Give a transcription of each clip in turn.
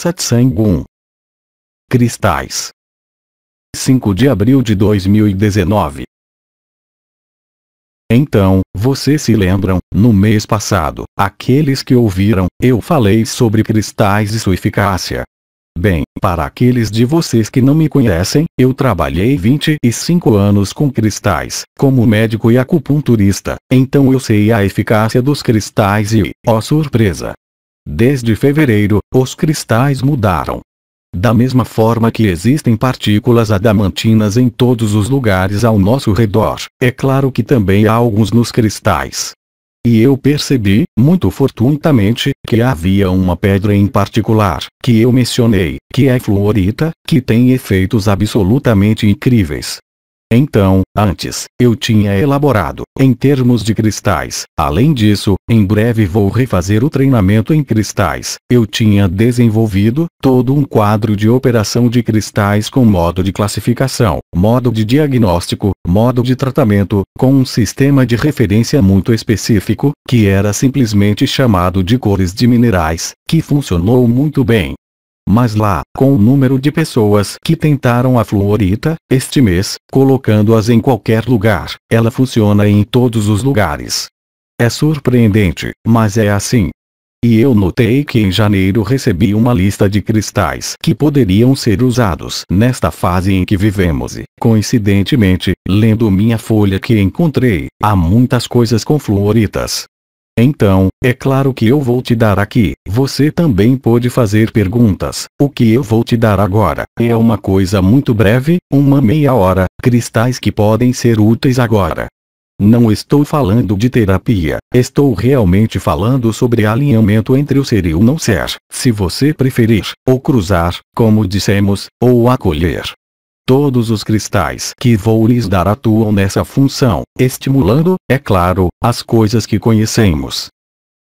Satsang 1. Cristais. 5 de abril de 2019. Então, vocês se lembram, no mês passado, aqueles que ouviram, eu falei sobre cristais e sua eficácia. Bem, para aqueles de vocês que não me conhecem, eu trabalhei 25 anos com cristais, como médico e acupunturista, então eu sei a eficácia dos cristais e, ó surpresa! Desde fevereiro, os cristais mudaram. Da mesma forma que existem partículas adamantinas em todos os lugares ao nosso redor, é claro que também há alguns nos cristais. E eu percebi, muito fortuitamente, que havia uma pedra em particular, que eu mencionei, que é fluorita, que tem efeitos absolutamente incríveis. Então, antes, eu tinha elaborado, em termos de cristais. Além disso, em breve vou refazer o treinamento em cristais. Eu tinha desenvolvido todo um quadro de operação de cristais com modo de classificação, modo de diagnóstico, modo de tratamento, com um sistema de referência muito específico, que era simplesmente chamado de cores de minerais, que funcionou muito bem. Mas lá, com o número de pessoas que tentaram a fluorita, este mês, colocando-as em qualquer lugar, ela funciona em todos os lugares. É surpreendente, mas é assim. E eu notei que em janeiro recebi uma lista de cristais que poderiam ser usados nesta fase em que vivemos e, coincidentemente, lendo minha folha que encontrei, há muitas coisas com fluoritas. Então, é claro que eu vou te dar aqui. Você também pode fazer perguntas. O que eu vou te dar agora é uma coisa muito breve, uma meia hora, cristais que podem ser úteis agora. Não estou falando de terapia, estou realmente falando sobre alinhamento entre o ser e o não ser, se você preferir, ou cruzar, como dissemos, ou acolher. Todos os cristais que vou lhes dar atuam nessa função, estimulando, é claro, as coisas que conhecemos.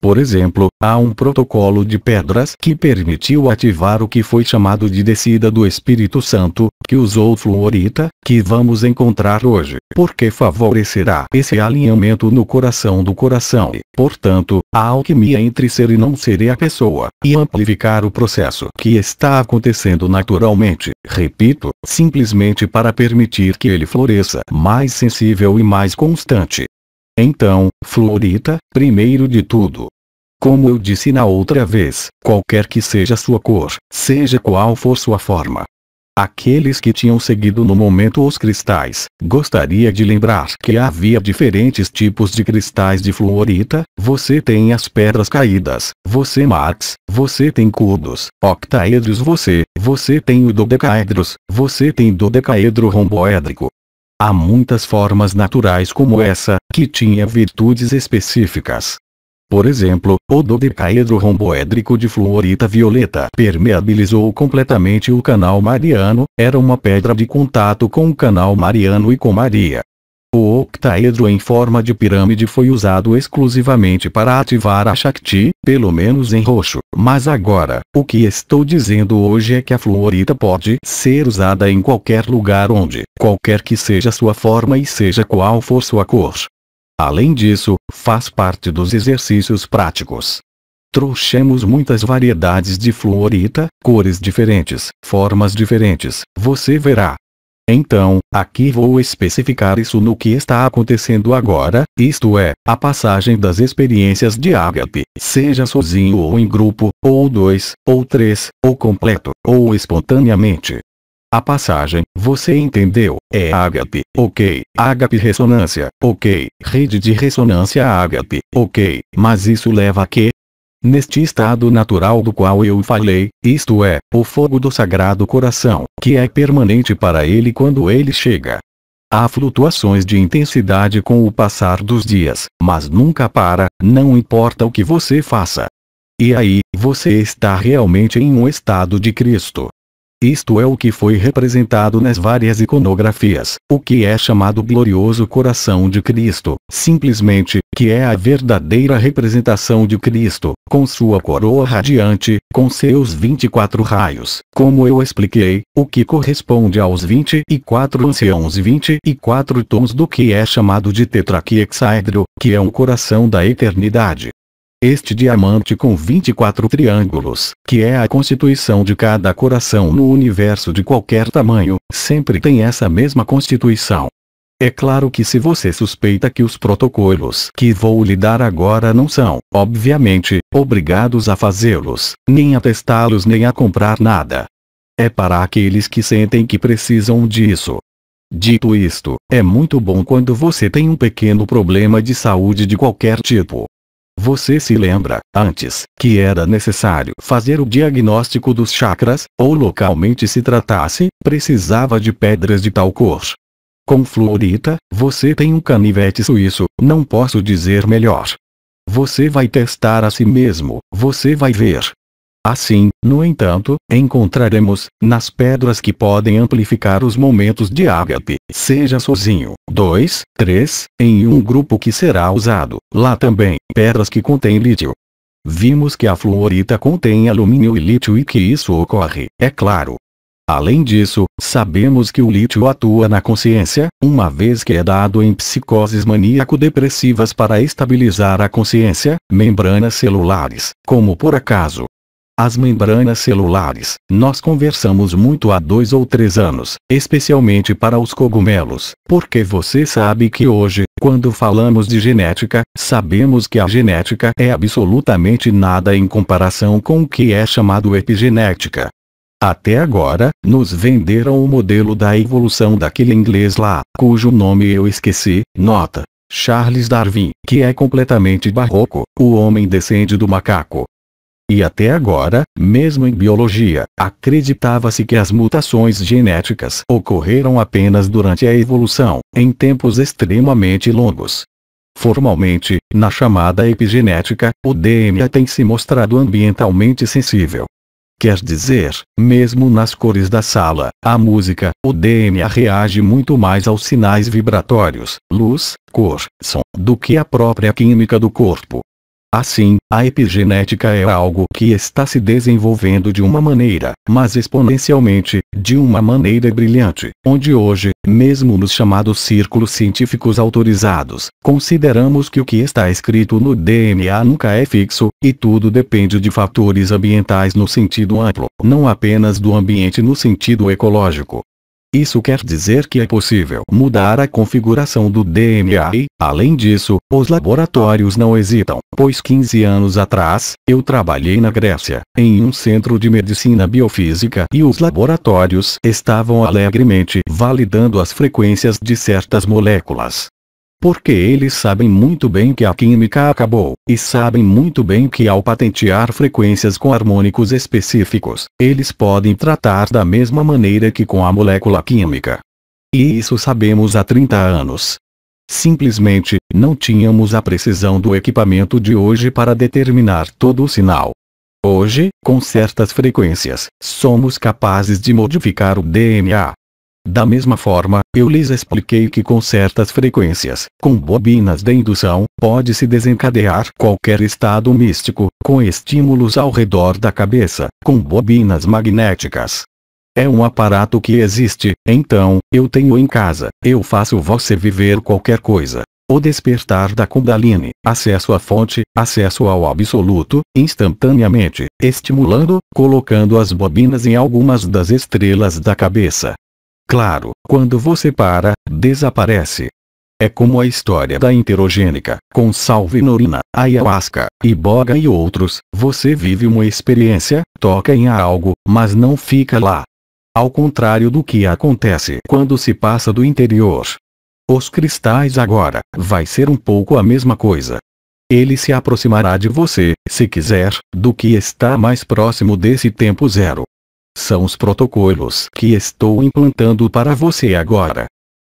Por exemplo, há um protocolo de pedras que permitiu ativar o que foi chamado de descida do Espírito Santo, que usou fluorita, que vamos encontrar hoje, porque favorecerá esse alinhamento no coração do coração e, portanto, a alquimia entre ser e não ser e a pessoa, e amplificar o processo que está acontecendo naturalmente, repito, simplesmente para permitir que ele floresça mais sensível e mais constante. Então, fluorita, primeiro de tudo. Como eu disse na outra vez, qualquer que seja sua cor, seja qual for sua forma. Aqueles que tinham seguido no momento os cristais, gostaria de lembrar que havia diferentes tipos de cristais de fluorita. Você tem as pedras caídas, você Marx, você tem cudos, octaedros, você tem o dodecaedros, você tem dodecaedro romboédrico. Há muitas formas naturais como essa, que tinha virtudes específicas. Por exemplo, o dodecaedro romboédrico de fluorita violeta permeabilizou completamente o canal mariano, era uma pedra de contato com o canal mariano e com Maria. O octaedro em forma de pirâmide foi usado exclusivamente para ativar a Shakti, pelo menos em roxo. Mas agora, o que estou dizendo hoje é que a fluorita pode ser usada em qualquer lugar onde, qualquer que seja sua forma e seja qual for sua cor. Além disso, faz parte dos exercícios práticos. Trouxemos muitas variedades de fluorita, cores diferentes, formas diferentes, você verá. Então, aqui vou especificar isso no que está acontecendo agora, isto é, a passagem das experiências de ágape, seja sozinho ou em grupo, ou 2, ou 3, ou completo, ou espontaneamente. A passagem, você entendeu, é ágape, ok, ágape ressonância, ok, rede de ressonância ágape, ok, mas isso leva a quê? Neste estado natural do qual eu falei, isto é, o fogo do Sagrado Coração, que é permanente para ele quando ele chega. Há flutuações de intensidade com o passar dos dias, mas nunca para, não importa o que você faça. E aí, você está realmente em um estado de Cristo. Isto é o que foi representado nas várias iconografias, o que é chamado glorioso coração de Cristo, simplesmente, que é a verdadeira representação de Cristo, com sua coroa radiante, com seus 24 raios, como eu expliquei, o que corresponde aos 24 anciãos e 24 tons do que é chamado de tetraquiexaedro, que é um coração da eternidade. Este diamante com 24 triângulos, que é a constituição de cada coração no universo de qualquer tamanho, sempre tem essa mesma constituição. É claro que se você suspeita que os protocolos que vou lhe dar agora não são, obviamente, obrigados a fazê-los, nem a testá-los nem a comprar nada. É para aqueles que sentem que precisam disso. Dito isto, é muito bom quando você tem um pequeno problema de saúde de qualquer tipo. Você se lembra, antes, que era necessário fazer o diagnóstico dos chakras, ou localmente se tratasse, precisava de pedras de tal cor. Com fluorita, você tem um canivete suíço, não posso dizer melhor. Você vai testar a si mesmo, você vai ver. Assim, no entanto, encontraremos, nas pedras que podem amplificar os momentos de ágape, seja sozinho, 2, 3, em um grupo que será usado, lá também, pedras que contêm lítio. Vimos que a fluorita contém alumínio e lítio e que isso ocorre, é claro. Além disso, sabemos que o lítio atua na consciência, uma vez que é dado em psicoses maníaco-depressivas para estabilizar a consciência, membranas celulares, como por acaso. As membranas celulares, nós conversamos muito há 2 ou 3 anos, especialmente para os cogumelos, porque você sabe que hoje, quando falamos de genética, sabemos que a genética é absolutamente nada em comparação com o que é chamado epigenética. Até agora, nos venderam o modelo da evolução daquele inglês lá, cujo nome eu esqueci, nota, Charles Darwin, que é completamente barroco, o homem descende do macaco. E até agora, mesmo em biologia, acreditava-se que as mutações genéticas ocorreram apenas durante a evolução, em tempos extremamente longos. Formalmente, na chamada epigenética, o DNA tem se mostrado ambientalmente sensível. Quer dizer, mesmo nas cores da sala, a música, o DNA reage muito mais aos sinais vibratórios, luz, cor, som, do que a própria química do corpo. Assim, a epigenética é algo que está se desenvolvendo de uma maneira, mas exponencialmente, de uma maneira brilhante, onde hoje, mesmo nos chamados círculos científicos autorizados, consideramos que o que está escrito no DNA nunca é fixo, e tudo depende de fatores ambientais no sentido amplo, não apenas do ambiente no sentido ecológico. Isso quer dizer que é possível mudar a configuração do DNA e, além disso, os laboratórios não hesitam, pois 15 anos atrás, eu trabalhei na Grécia, em um centro de medicina biofísica e os laboratórios estavam alegremente validando as frequências de certas moléculas. Porque eles sabem muito bem que a química acabou, e sabem muito bem que ao patentear frequências com harmônicos específicos, eles podem tratar da mesma maneira que com a molécula química. E isso sabemos há 30 anos. Simplesmente, não tínhamos a precisão do equipamento de hoje para determinar todo o sinal. Hoje, com certas frequências, somos capazes de modificar o DNA. Da mesma forma, eu lhes expliquei que com certas frequências, com bobinas de indução, pode-se desencadear qualquer estado místico, com estímulos ao redor da cabeça, com bobinas magnéticas. É um aparato que existe, então, eu tenho em casa, eu faço você viver qualquer coisa. O despertar da Kundalini, acesso à fonte, acesso ao absoluto, instantaneamente, estimulando, colocando as bobinas em algumas das estrelas da cabeça. Claro, quando você para, desaparece. É como a história da enterogênica, com salvinorina, ayahuasca, iboga e outros, você vive uma experiência, toca em algo, mas não fica lá. Ao contrário do que acontece quando se passa do interior. Os cristais agora, vai ser um pouco a mesma coisa. Ele se aproximará de você, se quiser, do que está mais próximo desse tempo zero. São os protocolos que estou implantando para você agora.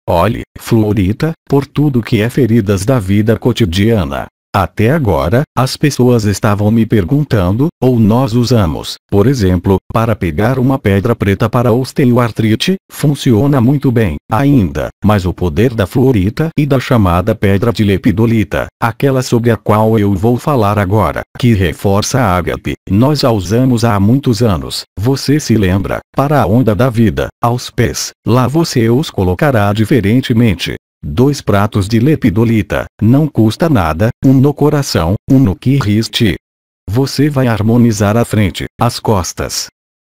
Olhe, fluorita, por tudo que é feridas da vida cotidiana. Até agora, as pessoas estavam me perguntando, ou nós usamos, por exemplo, para pegar uma pedra preta para osteoartrite, funciona muito bem, ainda, mas o poder da fluorita e da chamada pedra de lepidolita, aquela sobre a qual eu vou falar agora, que reforça a ágape, nós a usamos há muitos anos, você se lembra, para a onda da vida, aos pés, lá você os colocará diferentemente. 2 pratos de lepidolita, não custa nada, um no coração, um no quiriste. Você vai harmonizar a frente, as costas.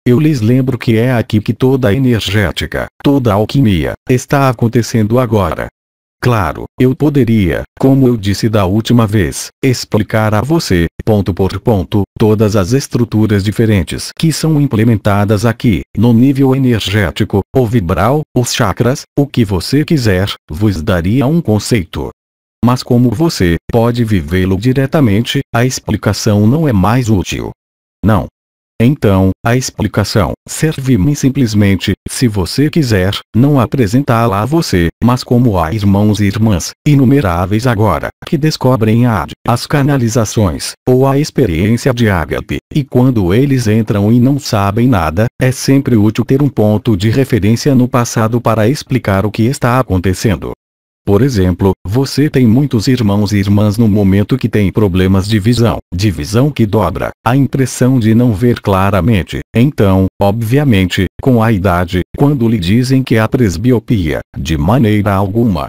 Eu lhes lembro que é aqui que toda a energética, toda a alquimia, está acontecendo agora. Claro, eu poderia, como eu disse da última vez, explicar a você, ponto por ponto, todas as estruturas diferentes que são implementadas aqui, no nível energético, ou vibral, os chakras, o que você quiser, vos daria um conceito. Mas como você pode vivê-lo diretamente, a explicação não é mais útil. Não. Então, a explicação serve-me simplesmente, se você quiser, não apresentá-la a você, mas como há irmãos e irmãs, inumeráveis agora, que descobrem as canalizações, ou a experiência de ágape, e quando eles entram e não sabem nada, é sempre útil ter um ponto de referência no passado para explicar o que está acontecendo. Por exemplo, você tem muitos irmãos e irmãs no momento que têm problemas de visão que dobra, a impressão de não ver claramente. Então, obviamente, com a idade, quando lhe dizem que há presbiopia, de maneira alguma.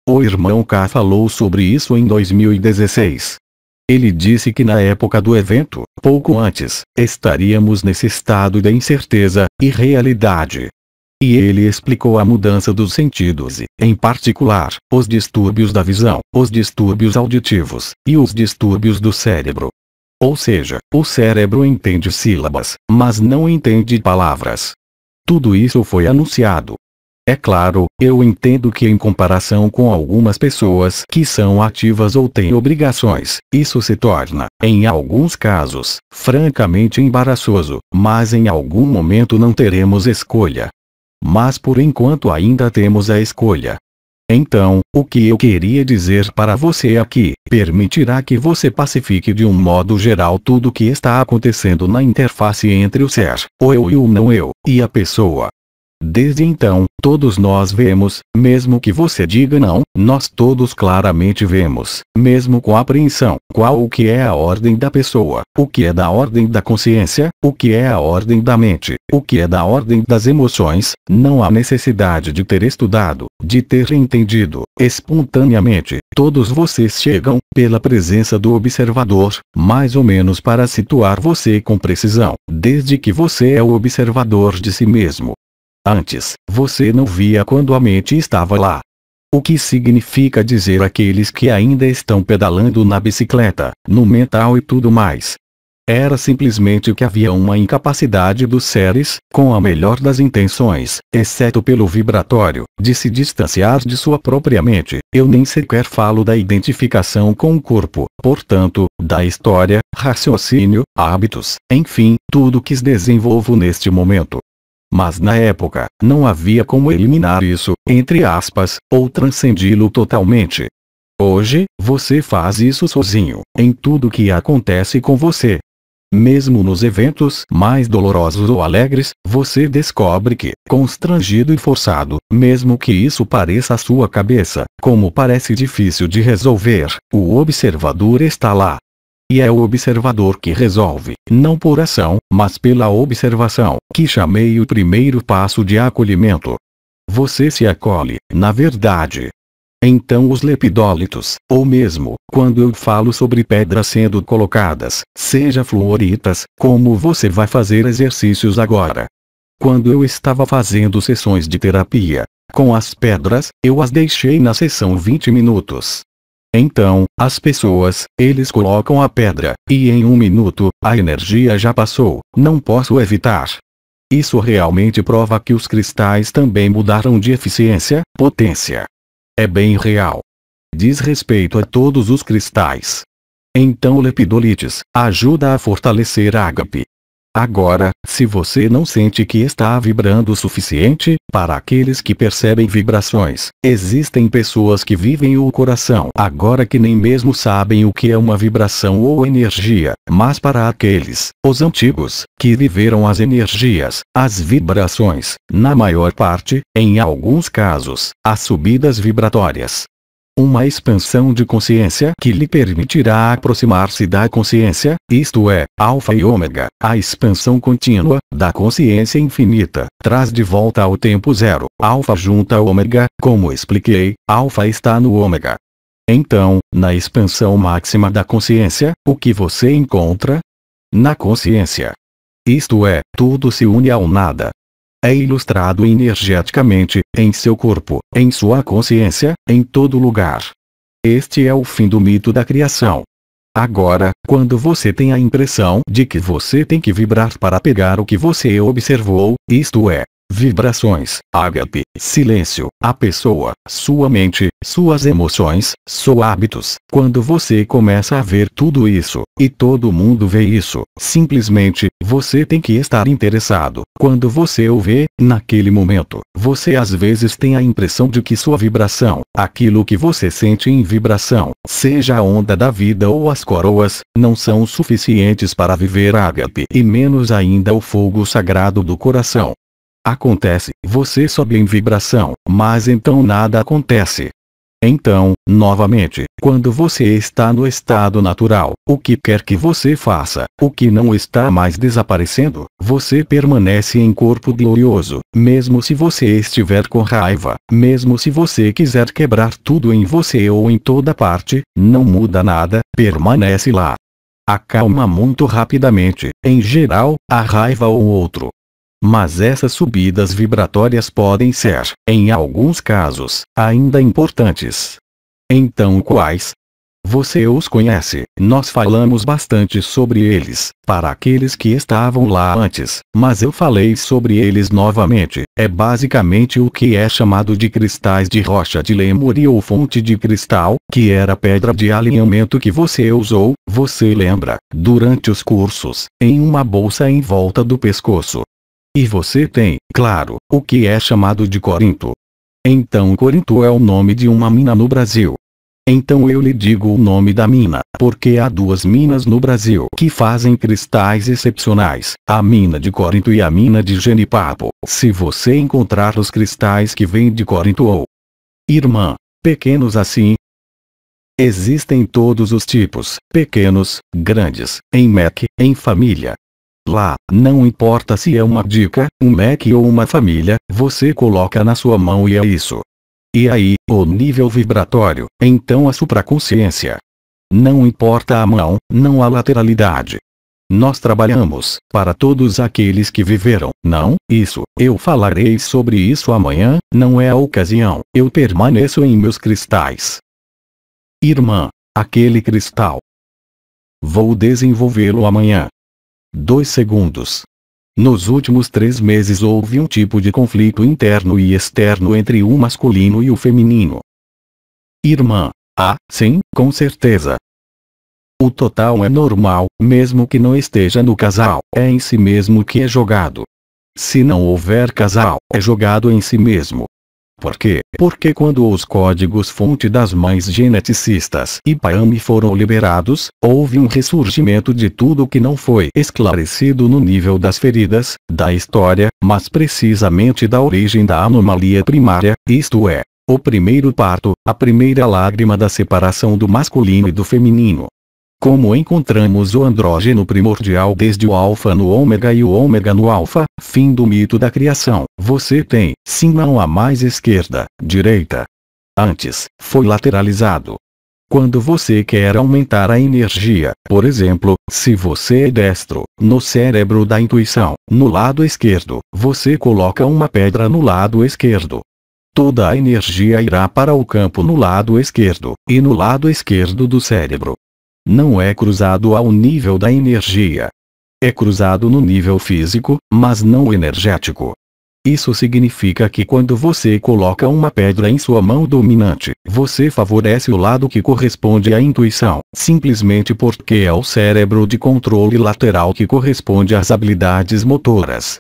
O irmão K falou sobre isso em 2016. Ele disse que na época do evento, pouco antes, estaríamos nesse estado de incerteza, irrealidade. E ele explicou a mudança dos sentidos e, em particular, os distúrbios da visão, os distúrbios auditivos, e os distúrbios do cérebro. Ou seja, o cérebro entende sílabas, mas não entende palavras. Tudo isso foi anunciado. É claro, eu entendo que em comparação com algumas pessoas que são ativas ou têm obrigações, isso se torna, em alguns casos, francamente embaraçoso, mas em algum momento não teremos escolha. Mas por enquanto ainda temos a escolha. Então, o que eu queria dizer para você aqui, permitirá que você pacifique de um modo geral tudo o que está acontecendo na interface entre o ser, o eu e o não eu, e a pessoa. Desde então, todos nós vemos, mesmo que você diga não, nós todos claramente vemos, mesmo com apreensão, qual o que é a ordem da pessoa, o que é da ordem da consciência, o que é a ordem da mente, o que é da ordem das emoções. Não há necessidade de ter estudado, de ter entendido, espontaneamente, todos vocês chegam, pela presença do observador, mais ou menos para situar você com precisão, desde que você é o observador de si mesmo. Antes, você não via quando a mente estava lá. O que significa dizer aqueles que ainda estão pedalando na bicicleta, no mental e tudo mais. Era simplesmente que havia uma incapacidade dos seres, com a melhor das intenções, exceto pelo vibratório, de se distanciar de sua própria mente. Eu nem sequer falo da identificação com o corpo, portanto, da história, raciocínio, hábitos, enfim, tudo que desenvolvo neste momento. Mas na época, não havia como eliminar isso, entre aspas, ou transcendi-lo totalmente. Hoje, você faz isso sozinho, em tudo que acontece com você. Mesmo nos eventos mais dolorosos ou alegres, você descobre que, constrangido e forçado, mesmo que isso pareça à sua cabeça, como parece difícil de resolver, o observador está lá. E é o observador que resolve, não por ação, mas pela observação, que chamei o primeiro passo de acolhimento. Você se acolhe, na verdade. Então os lepidólitos, ou mesmo, quando eu falo sobre pedras sendo colocadas, seja fluoritas, como você vai fazer exercícios agora. Quando eu estava fazendo sessões de terapia, com as pedras, eu as deixei na sessão 20 minutos. Então, as pessoas, eles colocam a pedra, e em 1 minuto, a energia já passou, não posso evitar. Isso realmente prova que os cristais também mudaram de eficiência, potência. É bem real. Diz respeito a todos os cristais. Então o lepidolites ajuda a fortalecer a ágape. Agora, se você não sente que está vibrando o suficiente, para aqueles que percebem vibrações, existem pessoas que vivem o coração agora que nem mesmo sabem o que é uma vibração ou energia, mas para aqueles, os antigos, que viveram as energias, as vibrações, na maior parte, em alguns casos, as subidas vibratórias. Uma expansão de consciência que lhe permitirá aproximar-se da consciência, isto é, alfa e ômega. A expansão contínua, da consciência infinita, traz de volta ao tempo zero. Alfa junta ômega, como expliquei, alfa está no ômega. Então, na expansão máxima da consciência, o que você encontra? Na consciência. Isto é, tudo se une ao nada. É ilustrado energeticamente, em seu corpo, em sua consciência, em todo lugar. Este é o fim do mito da criação. Agora, quando você tem a impressão de que você tem que vibrar para pegar o que você observou, isto é, vibrações, ágape, silêncio, a pessoa, sua mente, suas emoções, seus hábitos. Quando você começa a ver tudo isso, e todo mundo vê isso, simplesmente, você tem que estar interessado. Quando você o vê, naquele momento, você às vezes tem a impressão de que sua vibração, aquilo que você sente em vibração, seja a onda da vida ou as coroas, não são suficientes para viver ágape e menos ainda o fogo sagrado do coração. Acontece, você sobe em vibração, mas então nada acontece. Então, novamente, quando você está no estado natural, o que quer que você faça, o que não está mais desaparecendo, você permanece em corpo glorioso, mesmo se você estiver com raiva, mesmo se você quiser quebrar tudo em você ou em toda parte, não muda nada, permanece lá. Acalma muito rapidamente, em geral, a raiva ou outro. Mas essas subidas vibratórias podem ser, em alguns casos, ainda importantes. Então quais? Você os conhece, nós falamos bastante sobre eles, para aqueles que estavam lá antes, mas eu falei sobre eles novamente. É basicamente o que é chamado de cristais de rocha de Lemúria ou fonte de cristal, que era a pedra de alinhamento que você usou, você lembra, durante os cursos, em uma bolsa em volta do pescoço. E você tem, claro, o que é chamado de Corinto. Então Corinto é o nome de uma mina no Brasil. Então eu lhe digo o nome da mina, porque há duas minas no Brasil que fazem cristais excepcionais, a mina de Corinto e a mina de Genipapo. Se você encontrar os cristais que vêm de Corinto ou irmã, pequenos assim, existem todos os tipos, pequenos, grandes, em MEC, em família. Lá, não importa se é uma dica, um MEC ou uma família, você coloca na sua mão e é isso. E aí, o nível vibratório, então a supraconsciência. Não importa a mão, não a lateralidade. Nós trabalhamos, para todos aqueles que viveram, não, isso, eu falarei sobre isso amanhã, não é a ocasião, eu permaneço em meus cristais. Irmã, aquele cristal. Vou desenvolvê-lo amanhã. 2 segundos. Nos últimos 3 meses houve um tipo de conflito interno e externo entre o masculino e o feminino. Irmã. Ah, sim, com certeza. O total é normal, mesmo que não esteja no casal, é em si mesmo que é jogado. Se não houver casal, é jogado em si mesmo. Por quê? Porque quando os códigos-fonte das mães geneticistas e Payame foram liberados, houve um ressurgimento de tudo que não foi esclarecido no nível das feridas, da história, mas precisamente da origem da anomalia primária, isto é, o primeiro parto, a primeira lágrima da separação do masculino e do feminino. Como encontramos o andrógeno primordial desde o alfa no ômega e o ômega no alfa, fim do mito da criação, você tem, sim, não há mais esquerda, direita. Antes, foi lateralizado. Quando você quer aumentar a energia, por exemplo, se você é destro, no cérebro da intuição, no lado esquerdo, você coloca uma pedra no lado esquerdo. Toda a energia irá para o campo no lado esquerdo, e no lado esquerdo do cérebro. Não é cruzado ao nível da energia. É cruzado no nível físico, mas não energético. Isso significa que quando você coloca uma pedra em sua mão dominante, você favorece o lado que corresponde à intuição, simplesmente porque é o cérebro de controle lateral que corresponde às habilidades motoras.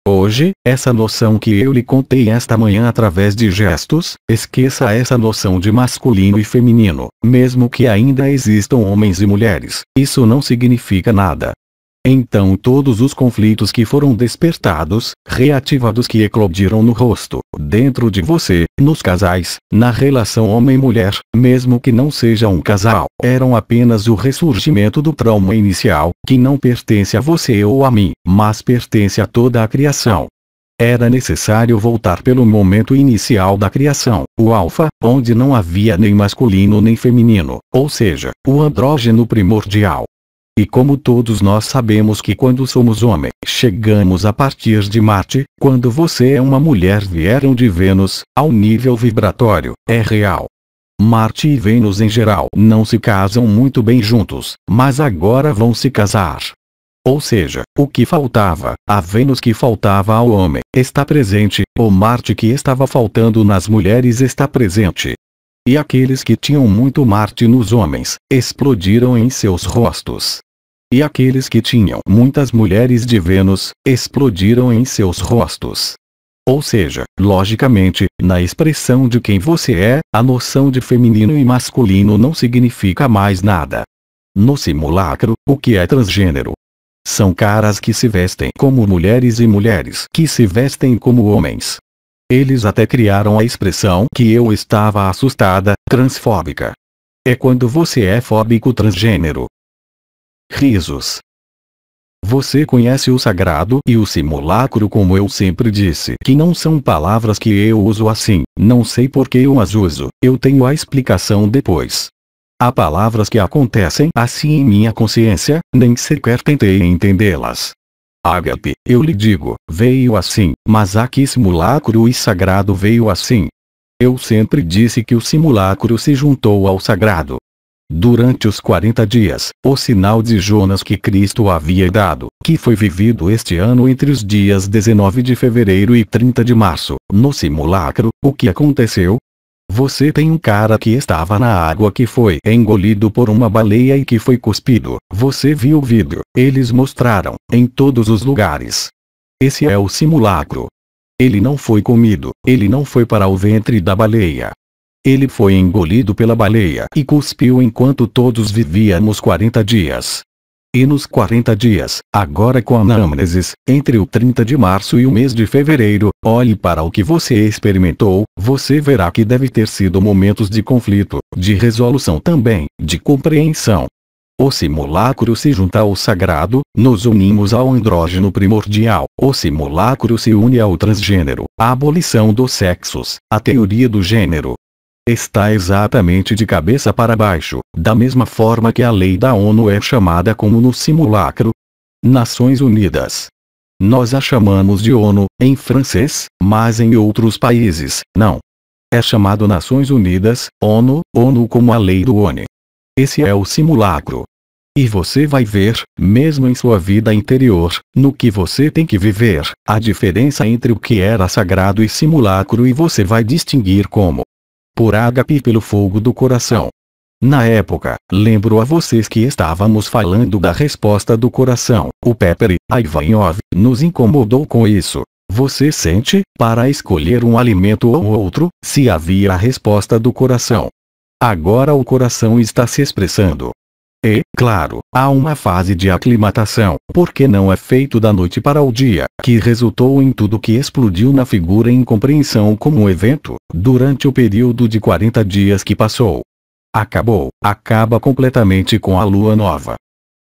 Hoje, essa noção que eu lhe contei esta manhã através de gestos, esqueça essa noção de masculino e feminino, mesmo que ainda existam homens e mulheres, isso não significa nada. Então todos os conflitos que foram despertados, reativados que eclodiram no rosto, dentro de você, nos casais, na relação homem-mulher, mesmo que não seja um casal, eram apenas o ressurgimento do trauma inicial, que não pertence a você ou a mim, mas pertence a toda a criação. Era necessário voltar pelo momento inicial da criação, o alfa, onde não havia nem masculino nem feminino, ou seja, o andrógeno primordial. E como todos nós sabemos que quando somos homem, chegamos a partir de Marte, quando você é uma mulher vieram de Vênus, ao nível vibratório, é real. Marte e Vênus em geral não se casam muito bem juntos, mas agora vão se casar. Ou seja, o que faltava, a Vênus que faltava ao homem, está presente, o Marte que estava faltando nas mulheres está presente. E aqueles que tinham muito Marte nos homens, explodiram em seus rostos. E aqueles que tinham muitas mulheres de Vênus, explodiram em seus rostos. Ou seja, logicamente, na expressão de quem você é, a noção de feminino e masculino não significa mais nada. No simulacro, o que é transgênero? São caras que se vestem como mulheres e mulheres que se vestem como homens. Eles até criaram a expressão que eu estava assustada, transfóbica. É quando você é fóbico transgênero. Risos. Você conhece o sagrado e o simulacro, como eu sempre disse, que não são palavras que eu uso assim, não sei por que eu as uso, eu tenho a explicação depois. Há palavras que acontecem assim em minha consciência, nem sequer tentei entendê-las. Ágape, eu lhe digo, veio assim, mas aqui simulacro e sagrado veio assim. Eu sempre disse que o simulacro se juntou ao sagrado. Durante os 40 dias, o sinal de Jonas que Cristo havia dado, que foi vivido este ano entre os dias 19 de fevereiro e 30 de março, no simulacro, o que aconteceu? Você tem um cara que estava na água que foi engolido por uma baleia e que foi cuspido. Você viu o vídeo, eles mostraram, em todos os lugares. Esse é o simulacro. Ele não foi comido, ele não foi para o ventre da baleia. Ele foi engolido pela baleia e cuspiu enquanto todos vivíamos 40 dias. E nos 40 dias, agora com anamneses, entre o 30 de março e o mês de fevereiro, olhe para o que você experimentou, você verá que deve ter sido momentos de conflito, de resolução também, de compreensão. O simulacro se junta ao sagrado, nos unimos ao andrógeno primordial, o simulacro se une ao transgênero, a abolição dos sexos, a teoria do gênero. Está exatamente de cabeça para baixo, da mesma forma que a lei da ONU é chamada como no simulacro. Nações Unidas. Nós a chamamos de ONU, em francês, mas em outros países, não. É chamado Nações Unidas, ONU como a lei do ONU. Esse é o simulacro. E você vai ver, mesmo em sua vida interior, no que você tem que viver, a diferença entre o que era sagrado e simulacro, e você vai distinguir como. Por ágape, pelo fogo do coração. Na época, lembro a vocês que estávamos falando da resposta do coração. O Pepper, a Ivanov, nos incomodou com isso. Você sente, para escolher um alimento ou outro, se havia a resposta do coração. Agora o coração está se expressando. E, claro, há uma fase de aclimatação, porque não é feito da noite para o dia, que resultou em tudo que explodiu na figura em compreensão como um evento, durante o período de 40 dias que passou. Acaba completamente com a lua nova.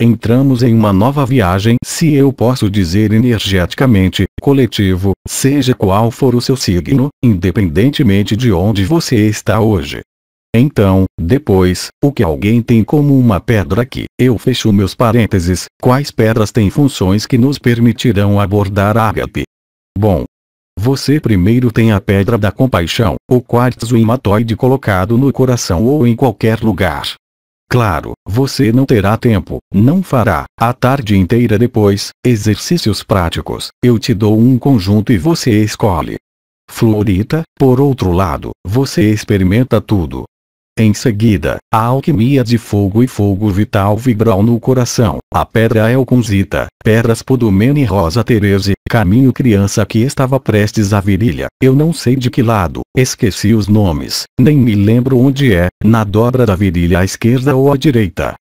Entramos em uma nova viagem, se eu posso dizer energeticamente, coletivo, seja qual for o seu signo, independentemente de onde você está hoje. Então, depois, o que alguém tem como uma pedra aqui, eu fecho meus parênteses, quais pedras têm funções que nos permitirão abordar a ágape? Bom, você primeiro tem a pedra da compaixão, o quartzo hematoide colocado no coração ou em qualquer lugar. Claro, você não terá tempo, não fará, a tarde inteira depois, exercícios práticos, eu te dou um conjunto e você escolhe. Fluorita, por outro lado, você experimenta tudo. Em seguida, a alquimia de fogo e fogo vital vibral no coração, a pedra elcunzita, pedras podumene e rosa terese, caminho criança que estava prestes à virilha, eu não sei de que lado, esqueci os nomes, nem me lembro onde é, na dobra da virilha à esquerda ou à direita.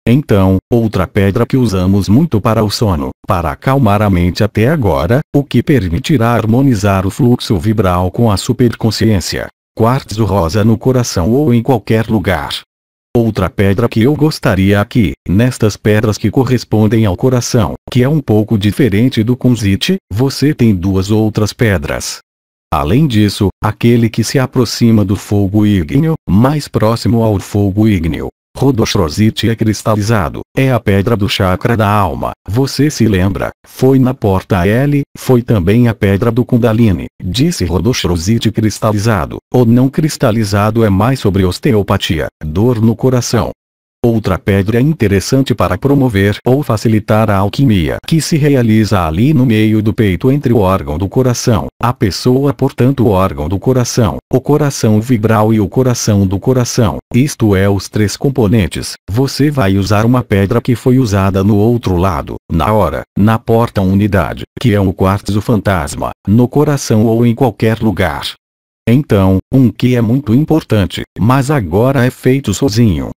Então, outra pedra que usamos muito para o sono, para acalmar a mente até agora, o que permitirá harmonizar o fluxo vibral com a superconsciência. Quartzo rosa no coração ou em qualquer lugar. Outra pedra que eu gostaria aqui, nestas pedras que correspondem ao coração, que é um pouco diferente do kunzite, você tem duas outras pedras. Além disso, aquele que se aproxima do fogo ígneo, mais próximo ao fogo ígneo. Rhodochrosite é cristalizado, é a pedra do chakra da alma. Você se lembra, foi na porta L, foi também a pedra do Kundalini, disse Rhodochrosite cristalizado. O não cristalizado é mais sobre osteopatia, dor no coração. Outra pedra interessante para promover ou facilitar a alquimia que se realiza ali no meio do peito entre o órgão do coração, a pessoa portanto o órgão do coração, o coração vibral e o coração do coração, isto é os três componentes. Você vai usar uma pedra que foi usada no outro lado, na porta unidade, que é o quartzo fantasma, no coração ou em qualquer lugar. Então, que é muito importante, mas agora é feito sozinho.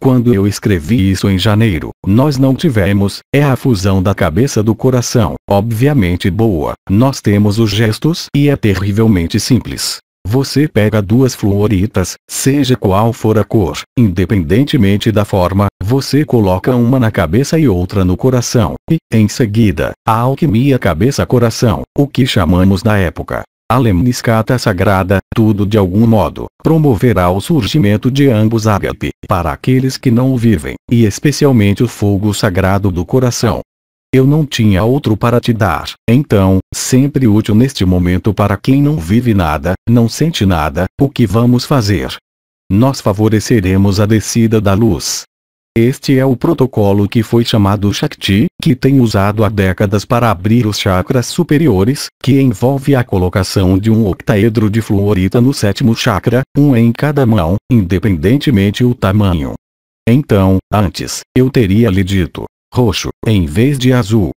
Quando eu escrevi isso em janeiro, nós não tivemos, a fusão da cabeça do coração, obviamente boa, nós temos os gestos e é terrivelmente simples. Você pega duas fluoritas, seja qual for a cor, independentemente da forma, você coloca uma na cabeça e outra no coração, e, em seguida, a alquimia cabeça-coração, o que chamamos na época a lemniscata sagrada, tudo de algum modo, promoverá o surgimento de ambos ágape, para aqueles que não o vivem, e especialmente o fogo sagrado do coração. Eu não tinha outro para te dar, então, sempre útil neste momento para quem não vive nada, não sente nada, o que vamos fazer? Nós favoreceremos a descida da luz. Este é o protocolo que foi chamado Shakti, que tem usado há décadas para abrir os chakras superiores, que envolve a colocação de um octaedro de fluorita no sétimo chakra, um em cada mão, independentemente o tamanho. Então, antes, eu teria lhe dito roxo, em vez de azul.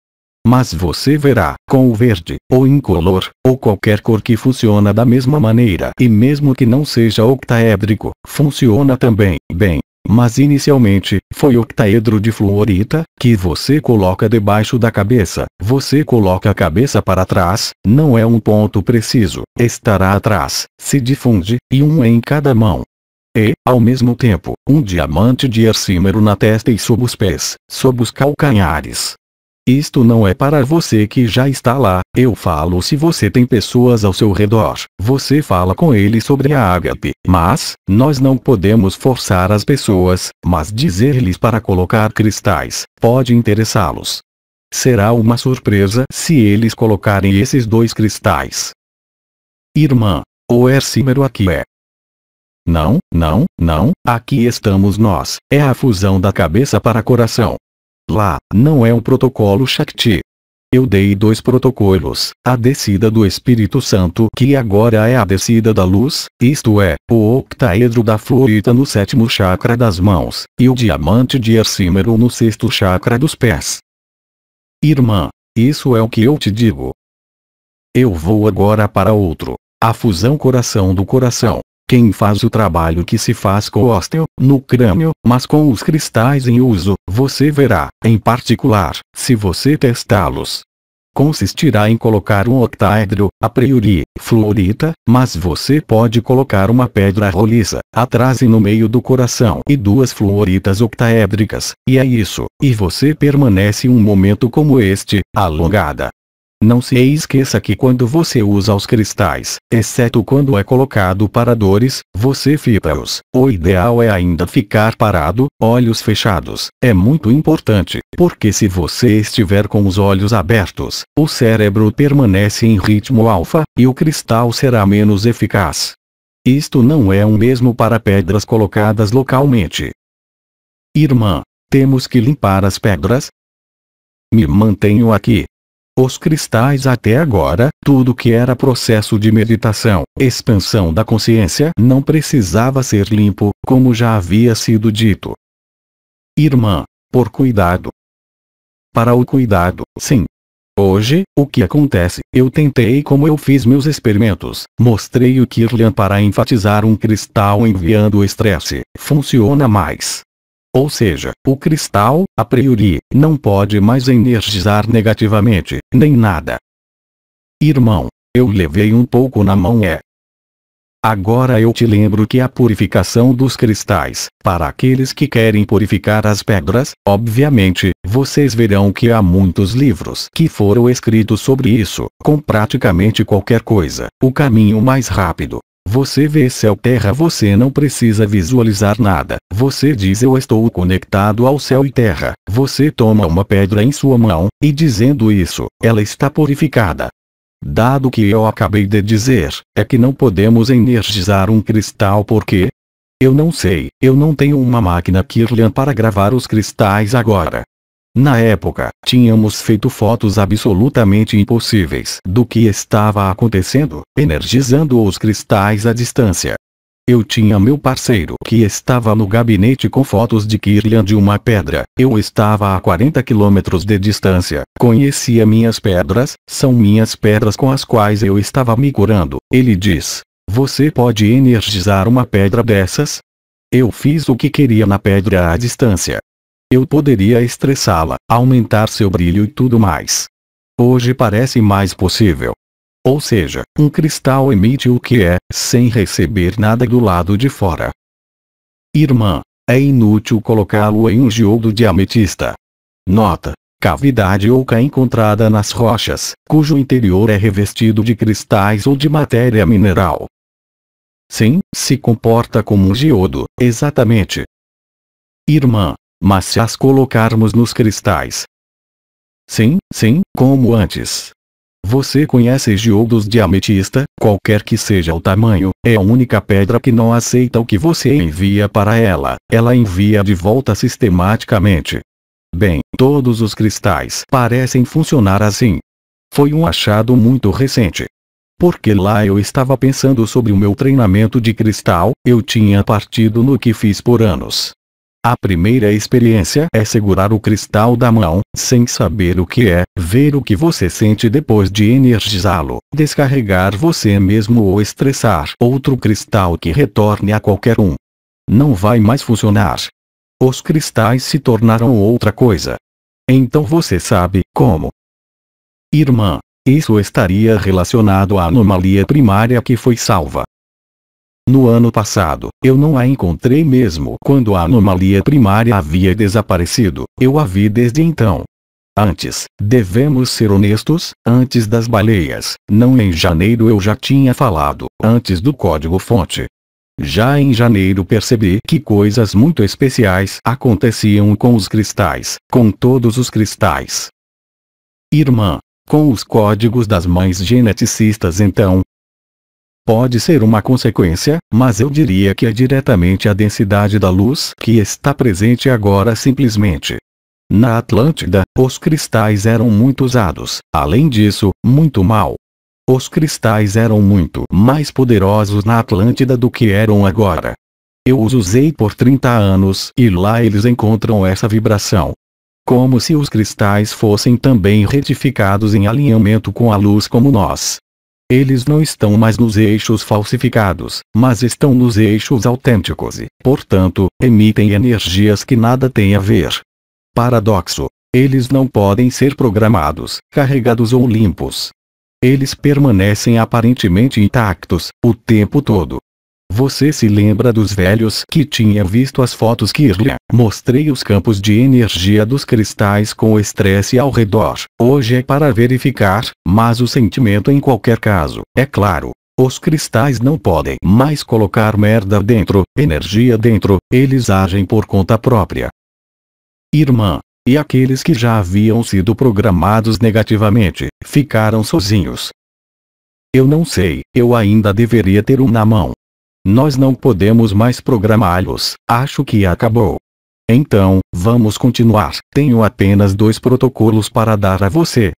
Mas você verá, com o verde, ou incolor, ou qualquer cor que funciona da mesma maneira. E mesmo que não seja octaédrico, funciona também, bem. Mas inicialmente, foi octaedro de fluorita, que você coloca debaixo da cabeça, você coloca a cabeça para trás, não é um ponto preciso, estará atrás, se difunde, e um em cada mão. E, ao mesmo tempo, um diamante de hercímero na testa e sob os pés, sob os calcanhares. Isto não é para você que já está lá, eu falo se você tem pessoas ao seu redor, você fala com eles sobre a ágape, mas, nós não podemos forçar as pessoas, mas dizer-lhes para colocar cristais, pode interessá-los. Será uma surpresa se eles colocarem esses dois cristais. Irmã, o hercímero aqui é. Não, aqui estamos nós, é a fusão da cabeça para coração. Lá, não é um protocolo Shakti. Eu dei dois protocolos, a descida do Espírito Santo que agora é a descida da luz, isto é, o octaedro da fluorita no sétimo chakra das mãos, e o diamante de hercímero no sexto chakra dos pés. Irmã, isso é o que eu te digo. Eu vou agora para outro, a fusão coração do coração. Quem faz o trabalho que se faz com o ósteo, no crânio, mas com os cristais em uso, você verá, em particular, se você testá-los. Consistirá em colocar um octaedro, a priori, fluorita, mas você pode colocar uma pedra roliça, atrás e no meio do coração e duas fluoritas octaédricas, e é isso, e você permanece um momento como este, alongada. Não se esqueça que quando você usa os cristais, exceto quando é colocado para dores, você fita-os. O ideal é ainda ficar parado, olhos fechados. É muito importante, porque se você estiver com os olhos abertos, o cérebro permanece em ritmo alfa, e o cristal será menos eficaz. Isto não é o mesmo para pedras colocadas localmente. Irmã, temos que limpar as pedras? Me mantenho aqui. Os cristais até agora, tudo que era processo de meditação, expansão da consciência, não precisava ser limpo, como já havia sido dito. Irmã, por cuidado. Para o cuidado, sim. Hoje, o que acontece? Eu tentei como eu fiz meus experimentos, mostrei o Kirlian para enfatizar um cristal enviando o estresse, funciona mais. Ou seja, o cristal, a priori, não pode mais energizar negativamente, nem nada. Irmão, eu levei um pouco na mão Agora eu te lembro que a purificação dos cristais, para aqueles que querem purificar as pedras, obviamente, vocês verão que há muitos livros que foram escritos sobre isso, com praticamente qualquer coisa. O caminho mais rápido. Você vê céu-terra, você não precisa visualizar nada. Você diz eu estou conectado ao céu e terra. Você toma uma pedra em sua mão, e dizendo isso, ela está purificada. Dado que eu acabei de dizer, é que não podemos energizar um cristal porque? Eu não sei, eu não tenho uma máquina Kirlian para gravar os cristais agora. Na época, tínhamos feito fotos absolutamente impossíveis do que estava acontecendo, energizando os cristais à distância. Eu tinha meu parceiro que estava no gabinete com fotos de Kirlian de uma pedra. Eu estava a 40 quilômetros de distância. Conhecia minhas pedras, são minhas pedras com as quais eu estava me curando. Ele diz: você pode energizar uma pedra dessas? Eu fiz o que queria na pedra à distância. Eu poderia estressá-la, aumentar seu brilho e tudo mais. Hoje parece mais possível. Ou seja, um cristal emite o que é, sem receber nada do lado de fora. Irmã, é inútil colocá-lo em um geodo de ametista. Nota: cavidade oca encontrada nas rochas, cujo interior é revestido de cristais ou de matéria mineral. Sim, se comporta como um geodo, exatamente. Irmã, mas se as colocarmos nos cristais? Sim, como antes. Você conhece geodos de ametista, qualquer que seja o tamanho, é a única pedra que não aceita o que você envia para ela, ela envia de volta sistematicamente. Bem, todos os cristais parecem funcionar assim. Foi um achado muito recente. Porque lá eu estava pensando sobre o meu treinamento de cristal, eu tinha partido no que fiz por anos. A primeira experiência é segurar o cristal da mão, sem saber o que é, ver o que você sente depois de energizá-lo, descarregar você mesmo ou estressar outro cristal que retorne a qualquer um. Não vai mais funcionar. Os cristais se tornaram outra coisa. Então você sabe como. Irmã, isso estaria relacionado à anomalia primária que foi salva. No ano passado, eu não a encontrei mesmo quando a anomalia primária havia desaparecido, eu a vi desde então. Antes, devemos ser honestos, antes das baleias, não em janeiro eu já tinha falado, antes do código-fonte. Já em janeiro percebi que coisas muito especiais aconteciam com os cristais, com todos os cristais. Irmã, com os códigos das mães geneticistas então, pode ser uma consequência, mas eu diria que é diretamente a densidade da luz que está presente agora simplesmente. Na Atlântida, os cristais eram muito usados, além disso, muito mal. Os cristais eram muito mais poderosos na Atlântida do que eram agora. Eu os usei por 30 anos e lá eles encontram essa vibração. Como se os cristais fossem também retificados em alinhamento com a luz como nós. Eles não estão mais nos eixos falsificados, mas estão nos eixos autênticos e, portanto, emitem energias que nada têm a ver. Paradoxo. Eles não podem ser programados, carregados ou limpos. Eles permanecem aparentemente intactos, o tempo todo. Você se lembra dos velhos que tinha visto as fotos Kirlian? Mostrei os campos de energia dos cristais com o estresse ao redor. Hoje é para verificar, mas o sentimento em qualquer caso, é claro. Os cristais não podem mais colocar merda dentro, energia dentro, eles agem por conta própria. Irmã, e aqueles que já haviam sido programados negativamente, ficaram sozinhos. Eu não sei, eu ainda deveria ter um na mão. Nós não podemos mais programá-los, acho que acabou. Então, vamos continuar. Tenho apenas 2 protocolos para dar a você.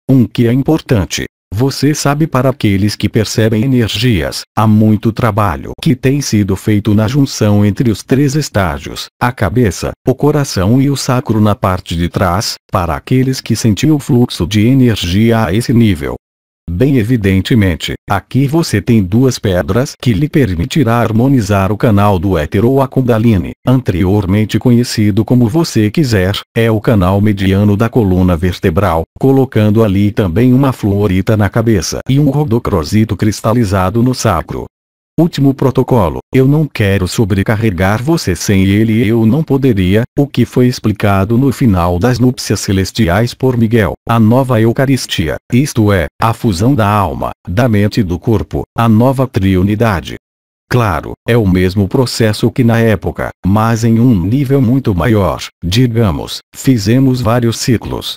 Um que é importante. Você sabe, para aqueles que percebem energias, há muito trabalho que tem sido feito na junção entre os 3 estágios, a cabeça, o coração e o sacro na parte de trás, para aqueles que sentiam o fluxo de energia a esse nível. Bem evidentemente, aqui você tem duas pedras que lhe permitirá harmonizar o canal do éter ou a Kundalini, anteriormente conhecido como você quiser, é o canal mediano da coluna vertebral, colocando ali também uma fluorita na cabeça e um rodocrosito cristalizado no sacro. Último protocolo, eu não quero sobrecarregar você sem ele e eu não poderia, o que foi explicado no final das núpcias celestiais por Miguel, a nova Eucaristia, isto é, a fusão da alma, da mente e do corpo, a nova triunidade. Claro, é o mesmo processo que na época, mas em um nível muito maior, digamos, fizemos vários ciclos.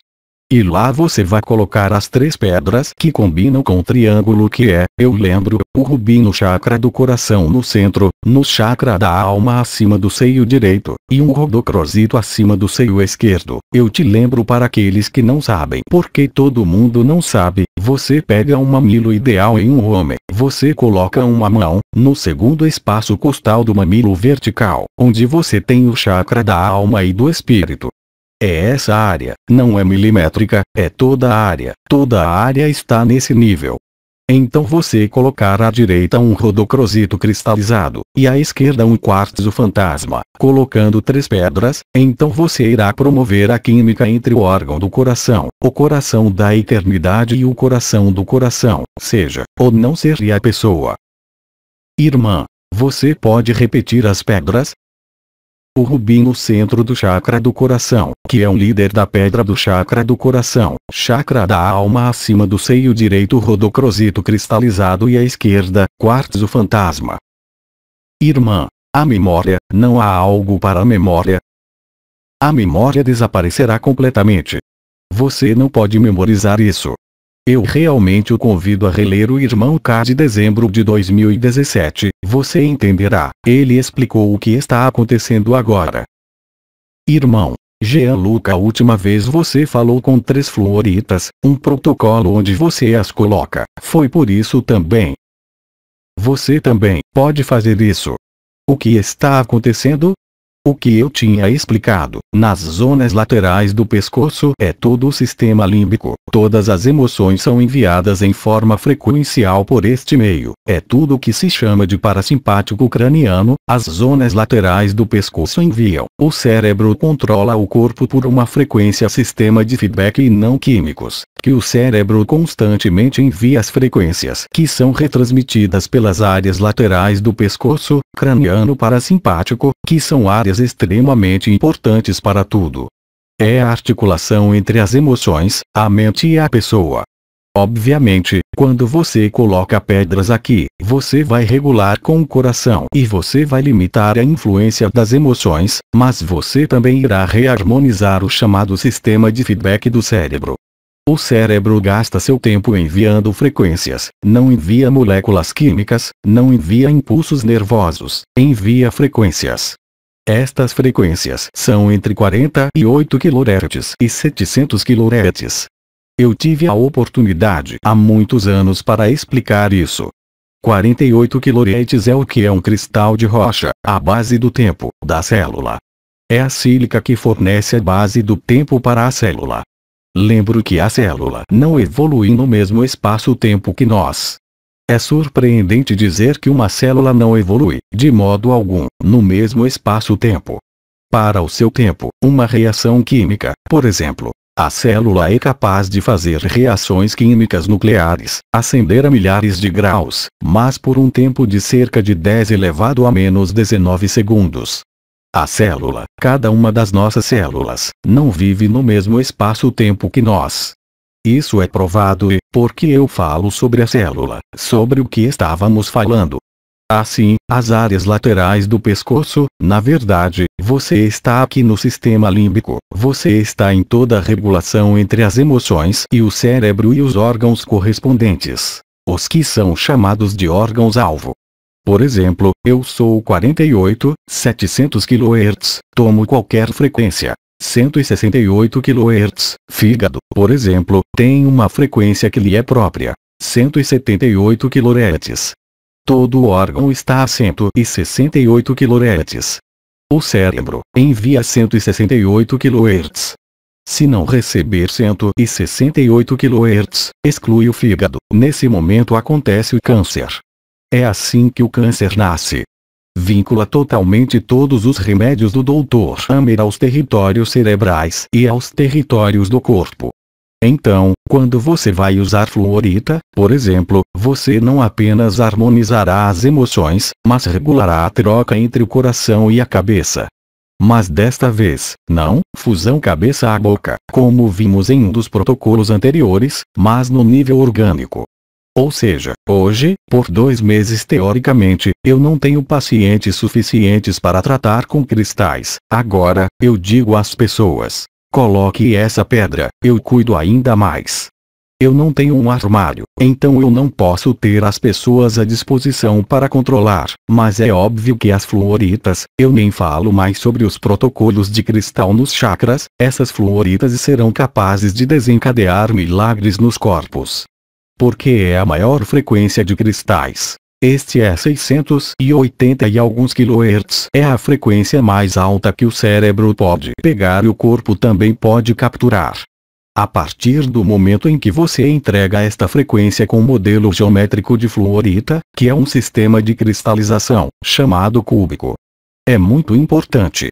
E lá você vai colocar as três pedras que combinam com o triângulo que é, eu lembro, o rubi no chakra do coração no centro, no chakra da alma acima do seio direito, e um rodocrosito acima do seio esquerdo. Eu te lembro para aqueles que não sabem, porque todo mundo não sabe, você pega um mamilo ideal em um homem, você coloca uma mão, no segundo espaço costal do mamilo vertical, onde você tem o chakra da alma e do espírito. É essa área, não é milimétrica, é toda a área está nesse nível. Então você colocar à direita um rodocrosito cristalizado, e à esquerda um quartzo fantasma, colocando três pedras, então você irá promover a química entre o órgão do coração, o coração da eternidade e o coração do coração, seja, ou não seria a pessoa. Irmã, você pode repetir as pedras? O rubi no centro do chakra do coração, que é um líder da pedra do chakra do coração, chakra da alma acima do seio direito rodocrosito cristalizado e à esquerda, quartzo fantasma. Irmã, a memória, não há algo para a memória. A memória desaparecerá completamente. Você não pode memorizar isso. Eu realmente o convido a reler o Irmão K de dezembro de 2017, você entenderá, ele explicou o que está acontecendo agora. Irmão, Jean-Luc, a última vez você falou com três fluoritas, um protocolo onde você as coloca, foi por isso também. Você também pode fazer isso. O que está acontecendo? O que eu tinha explicado, nas zonas laterais do pescoço é todo o sistema límbico, todas as emoções são enviadas em forma frequencial por este meio, é tudo o que se chama de parasimpático craniano, as zonas laterais do pescoço enviam, o cérebro controla o corpo por uma frequência sistema de feedback e não químicos, que o cérebro constantemente envia as frequências que são retransmitidas pelas áreas laterais do pescoço, craniano parasimpático, que são áreas extremamente importantes para tudo. É a articulação entre as emoções, a mente e a pessoa. Obviamente, quando você coloca pedras aqui, você vai regular com o coração e você vai limitar a influência das emoções, mas você também irá reharmonizar o chamado sistema de feedback do cérebro. O cérebro gasta seu tempo enviando frequências, não envia moléculas químicas, não envia impulsos nervosos, envia frequências. Estas frequências são entre 48 kHz e 700 kHz. Eu tive a oportunidade há muitos anos para explicar isso. 48 kHz é o que é um cristal de rocha, a base do tempo, da célula. É a sílica que fornece a base do tempo para a célula. Lembro que a célula não evolui no mesmo espaço-tempo que nós. É surpreendente dizer que uma célula não evolui, de modo algum, no mesmo espaço-tempo. Para o seu tempo, uma reação química, por exemplo, a célula é capaz de fazer reações químicas nucleares, acender a milhares de graus, mas por um tempo de cerca de 10 elevado a menos 19 segundos. A célula, cada uma das nossas células, não vive no mesmo espaço-tempo que nós. Isso é provado e, porque eu falo sobre a célula, sobre o que estávamos falando. Assim, as áreas laterais do pescoço, na verdade, você está aqui no sistema límbico, você está em toda a regulação entre as emoções e o cérebro e os órgãos correspondentes, os que são chamados de órgãos-alvo. Por exemplo, eu sou 48, 700 kHz, tomo qualquer frequência. 168 kHz, fígado, por exemplo, tem uma frequência que lhe é própria. 178 kHz. Todo o órgão está a 168 kHz. O cérebro envia 168 kHz. Se não receber 168 kHz, exclui o fígado. Nesse momento acontece o câncer. É assim que o câncer nasce. Vincula totalmente todos os remédios do Dr. Hammer aos territórios cerebrais e aos territórios do corpo. Então, quando você vai usar fluorita, por exemplo, você não apenas harmonizará as emoções, mas regulará a troca entre o coração e a cabeça. Mas desta vez, não fusão cabeça a boca, como vimos em um dos protocolos anteriores, mas no nível orgânico. Ou seja, hoje, por 2 meses teoricamente, eu não tenho pacientes suficientes para tratar com cristais. Agora, eu digo às pessoas: coloque essa pedra, eu cuido ainda mais. Eu não tenho um armário, então eu não posso ter as pessoas à disposição para controlar, mas é óbvio que as fluoritas, eu nem falo mais sobre os protocolos de cristal nos chakras, essas fluoritas serão capazes de desencadear milagres nos corpos. Porque é a maior frequência de cristais. Este é 680 e alguns kHz. É a frequência mais alta que o cérebro pode pegar e o corpo também pode capturar. A partir do momento em que você entrega esta frequência com o modelo geométrico de fluorita, que é um sistema de cristalização, chamado cúbico. É muito importante.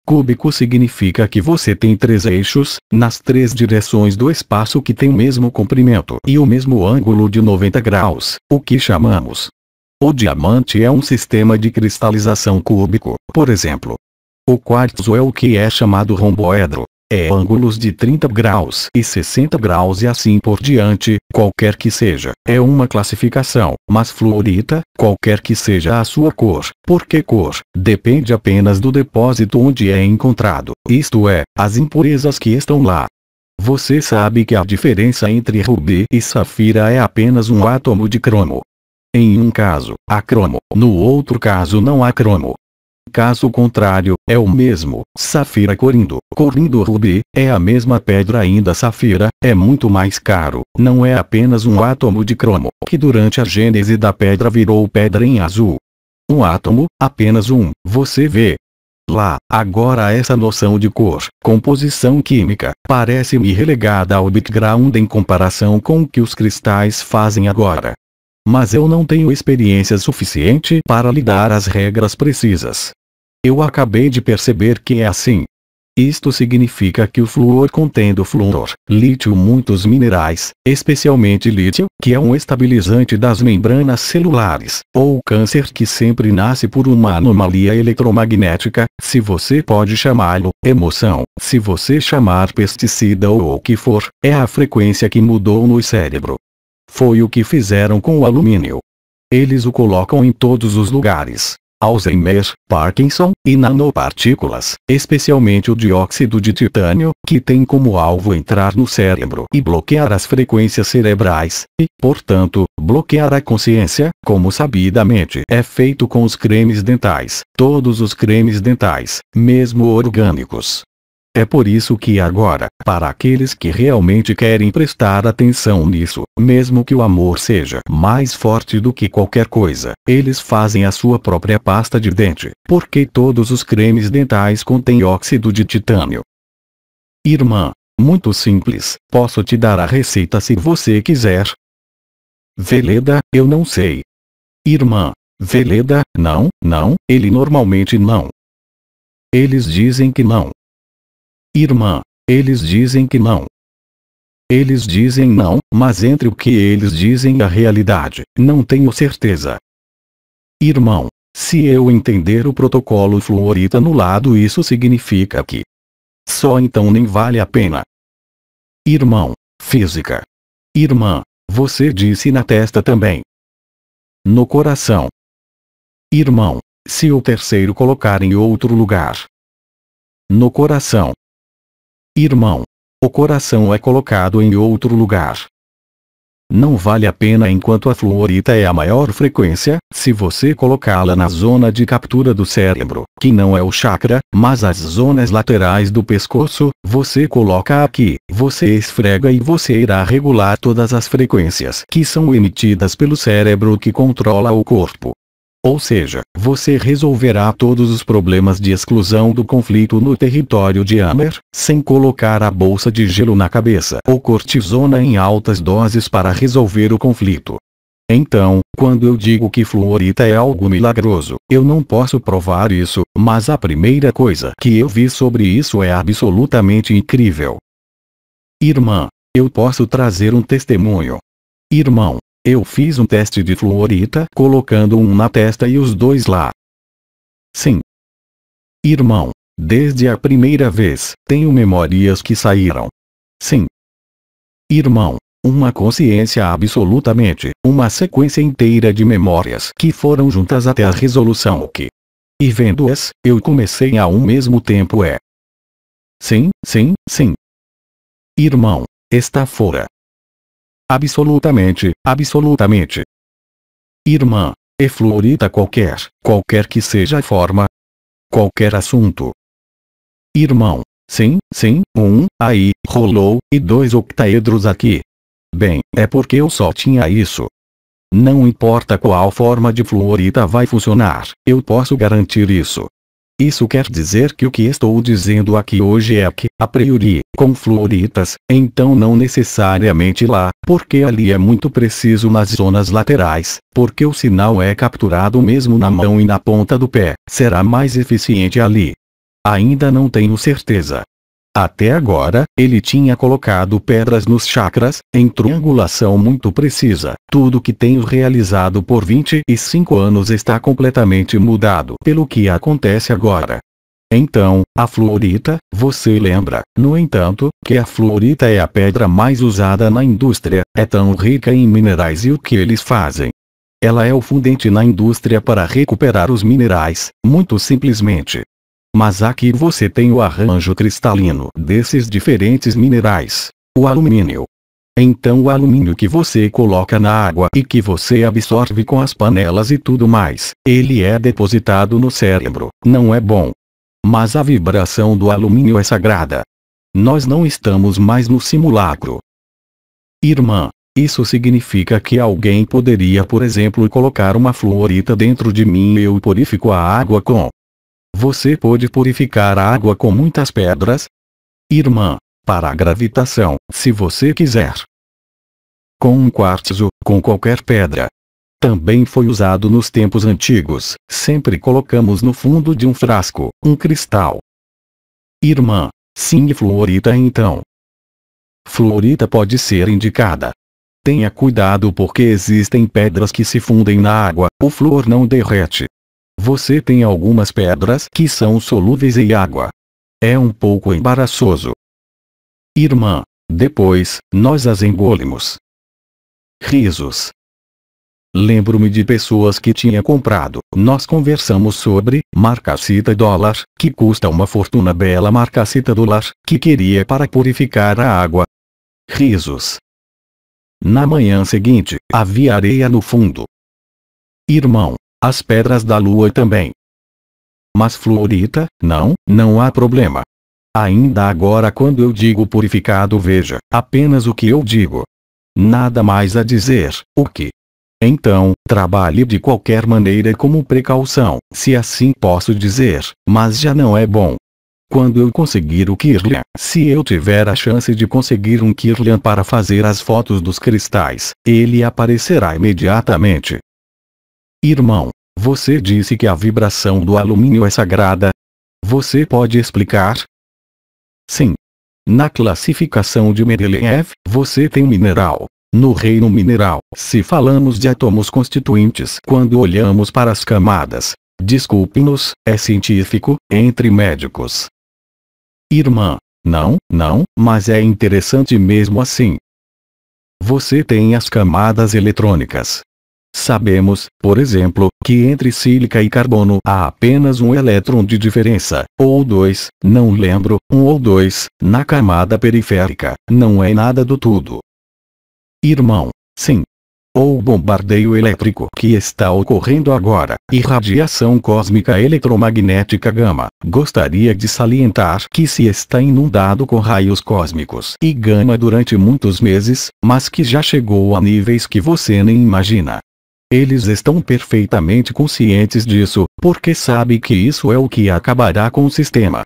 Cúbico significa que você tem 3 eixos, nas 3 direções do espaço que tem o mesmo comprimento e o mesmo ângulo de 90 graus, o que chamamos. O diamante é um sistema de cristalização cúbico, por exemplo. O quartzo é o que é chamado romboedro. É ângulos de 30 graus e 60 graus e assim por diante, qualquer que seja, é uma classificação, mas fluorita, qualquer que seja a sua cor, porque cor, depende apenas do depósito onde é encontrado, isto é, as impurezas que estão lá. Você sabe que a diferença entre rubi e safira é apenas um átomo de cromo. Em um caso, há cromo, no outro caso não há cromo. Caso contrário, é o mesmo, safira corindo, corindo rubi, é a mesma pedra ainda safira, é muito mais caro, não é apenas um átomo de cromo, que durante a gênese da pedra virou pedra em azul. Um átomo, apenas um, você vê. Lá, agora essa noção de cor, composição química, parece-me relegada ao background em comparação com o que os cristais fazem agora. Mas eu não tenho experiência suficiente para lhe dar as regras precisas. Eu acabei de perceber que é assim. Isto significa que o flúor contendo flúor, lítio, muitos minerais, especialmente lítio, que é um estabilizante das membranas celulares, ou o câncer que sempre nasce por uma anomalia eletromagnética, se você pode chamá-lo, emoção, se você chamar pesticida ou o que for, é a frequência que mudou no cérebro. Foi o que fizeram com o alumínio. Eles o colocam em todos os lugares. Alzheimer, Parkinson, e nanopartículas, especialmente o dióxido de titânio, que tem como alvo entrar no cérebro e bloquear as frequências cerebrais, e, portanto, bloquear a consciência, como sabidamente é feito com os cremes dentais, todos os cremes dentais, mesmo orgânicos. É por isso que agora, para aqueles que realmente querem prestar atenção nisso, mesmo que o amor seja mais forte do que qualquer coisa, eles fazem a sua própria pasta de dente, porque todos os cremes dentais contêm óxido de titânio. Irmã, muito simples, posso te dar a receita se você quiser. Veleda, eu não sei. Irmã, Veleda, não, ele normalmente não. Eles dizem que não. Irmã, eles dizem que não. Eles dizem não, mas entre o que eles dizem e a realidade, não tenho certeza. Irmão, se eu entender o protocolo fluorita anulado, isso significa que só então nem vale a pena. Irmão, física. Irmã, você disse na testa também. No coração. Irmão, se o terceiro colocar em outro lugar. No coração. Irmão, o coração é colocado em outro lugar. Não vale a pena enquanto a fluorita é a maior frequência, se você colocá-la na zona de captura do cérebro, que não é o chakra, mas as zonas laterais do pescoço, você coloca aqui, você esfrega e você irá regular todas as frequências que são emitidas pelo cérebro que controla o corpo. Ou seja, você resolverá todos os problemas de exclusão do conflito no território de Hammer, sem colocar a bolsa de gelo na cabeça ou cortisona em altas doses para resolver o conflito. Então, quando eu digo que fluorita é algo milagroso, eu não posso provar isso, mas a primeira coisa que eu vi sobre isso é absolutamente incrível. Irmã, eu posso trazer um testemunho. Irmão, eu fiz um teste de fluorita colocando um na testa e os dois lá. Sim. Irmão, desde a primeira vez, tenho memórias que saíram. Sim. Irmão, uma consciência absolutamente, uma sequência inteira de memórias que foram juntas até a resolução que. E vendo-as, eu comecei ao mesmo tempo Sim, sim, sim. Irmão, está fora. Absolutamente, absolutamente. Irmã, é fluorita qualquer que seja a forma. Qualquer assunto. Irmão, sim, sim, aí, rolou, e 2 octaedros aqui. Bem, é porque eu só tinha isso. Não importa qual forma de fluorita vai funcionar, eu posso garantir isso. Isso quer dizer que o que estou dizendo aqui hoje é que, a priori, com fluoritas, então não necessariamente lá, porque ali é muito preciso nas zonas laterais, porque o sinal é capturado mesmo na mão e na ponta do pé, será mais eficiente ali. Ainda não tenho certeza. Até agora, ele tinha colocado pedras nos chakras, em triangulação muito precisa. Tudo que tenho realizado por 25 anos está completamente mudado pelo que acontece agora. Então, a fluorita, você lembra, no entanto, que a fluorita é a pedra mais usada na indústria, é tão rica em minerais e o que eles fazem? Ela é o fundente na indústria para recuperar os minerais, muito simplesmente. Mas aqui você tem o arranjo cristalino desses diferentes minerais. O alumínio. Então o alumínio que você coloca na água e que você absorve com as panelas e tudo mais, ele é depositado no cérebro, não é bom. Mas a vibração do alumínio é sagrada. Nós não estamos mais no simulacro. Irmã, isso significa que alguém poderia, por exemplo, colocar uma fluorita dentro de mim e eu purifico a água com. Você pode purificar a água com muitas pedras? Irmã, para a gravitação, se você quiser. Com um quartzo, com qualquer pedra. Também foi usado nos tempos antigos, sempre colocamos no fundo de um frasco, um cristal. Irmã, sim, fluorita então. Fluorita pode ser indicada. Tenha cuidado porque existem pedras que se fundem na água, o flúor não derrete. Você tem algumas pedras que são solúveis em água. É um pouco embaraçoso. Irmã, depois, nós as engolimos. Risos. Lembro-me de pessoas que tinha comprado, nós conversamos sobre, marcacita dólar, que custa uma fortuna bela marcacita dólar, que queria para purificar a água. Risos. Na manhã seguinte, havia areia no fundo. Irmão, as pedras da lua também. Mas fluorita, não há problema. Ainda agora quando eu digo purificado veja, apenas o que eu digo. Nada mais a dizer, o que? Então, trabalhe de qualquer maneira como precaução, se assim posso dizer, mas já não é bom. Quando eu conseguir o Kirlian, se eu tiver a chance de conseguir um Kirlian para fazer as fotos dos cristais, ele aparecerá imediatamente. Irmão, você disse que a vibração do alumínio é sagrada? Você pode explicar? Sim. Na classificação de Mendeleev, você tem mineral. No reino mineral, se falamos de átomos constituintes, quando olhamos para as camadas, desculpe-nos, é científico, entre médicos. Irmã, não, mas é interessante mesmo assim. Você tem as camadas eletrônicas. Sabemos, por exemplo, que entre sílica e carbono há apenas um elétron de diferença, ou 2, não lembro, 1 ou 2, na camada periférica, não é nada do tudo. Irmão, sim. Ou o bombardeio elétrico que está ocorrendo agora, e radiação cósmica eletromagnética gama, gostaria de salientar que se está inundado com raios cósmicos e gama durante muitos meses, mas que já chegou a níveis que você nem imagina. Eles estão perfeitamente conscientes disso, porque sabem que isso é o que acabará com o sistema.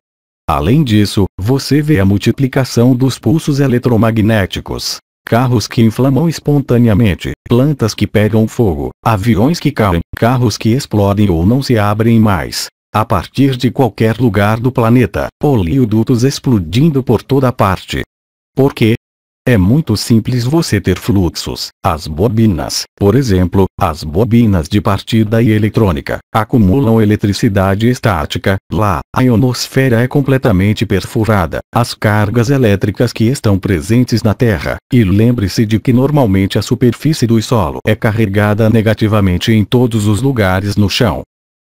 Além disso, você vê a multiplicação dos pulsos eletromagnéticos. Carros que inflamam espontaneamente, plantas que pegam fogo, aviões que caem, carros que explodem ou não se abrem mais. A partir de qualquer lugar do planeta, oleodutos explodindo por toda parte. Por quê? É muito simples você ter fluxos. As bobinas, por exemplo, as bobinas de partida e eletrônica, acumulam eletricidade estática. Lá, a ionosfera é completamente perfurada. As cargas elétricas que estão presentes na Terra, e lembre-se de que normalmente a superfície do solo é carregada negativamente em todos os lugares no chão.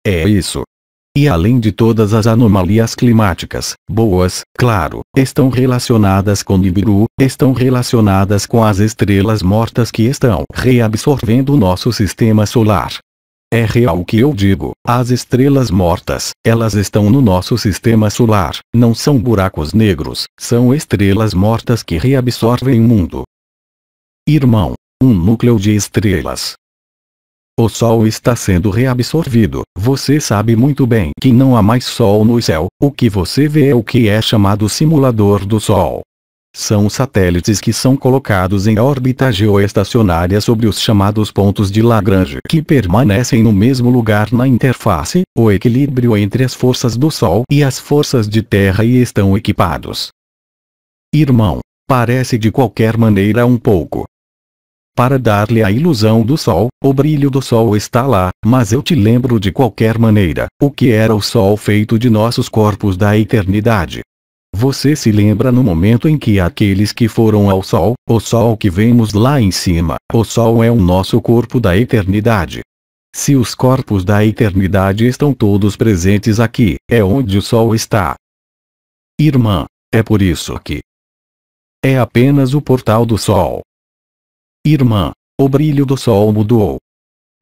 É isso. E além de todas as anomalias climáticas, boas, claro, estão relacionadas com Nibiru, estão relacionadas com as estrelas mortas que estão reabsorvendo o nosso sistema solar. É real o que eu digo, as estrelas mortas, elas estão no nosso sistema solar, não são buracos negros, são estrelas mortas que reabsorvem o mundo. Irmão, um núcleo de estrelas. O Sol está sendo reabsorvido. Você sabe muito bem que não há mais Sol no céu. O que você vê é o que é chamado simulador do Sol. São satélites que são colocados em órbita geoestacionária sobre os chamados pontos de Lagrange, que permanecem no mesmo lugar na interface, o equilíbrio entre as forças do Sol e as forças de Terra, e estão equipados. Irmão, parece de qualquer maneira um pouco. Para dar-lhe a ilusão do Sol, o brilho do Sol está lá, mas eu te lembro de qualquer maneira, o que era o Sol feito de nossos corpos da eternidade. Você se lembra no momento em que aqueles que foram ao Sol, o Sol que vemos lá em cima, o Sol é o nosso corpo da eternidade. Se os corpos da eternidade estão todos presentes aqui, é onde o Sol está. Irmã, é por isso que é apenas o portal do Sol. Irmã, o brilho do Sol mudou.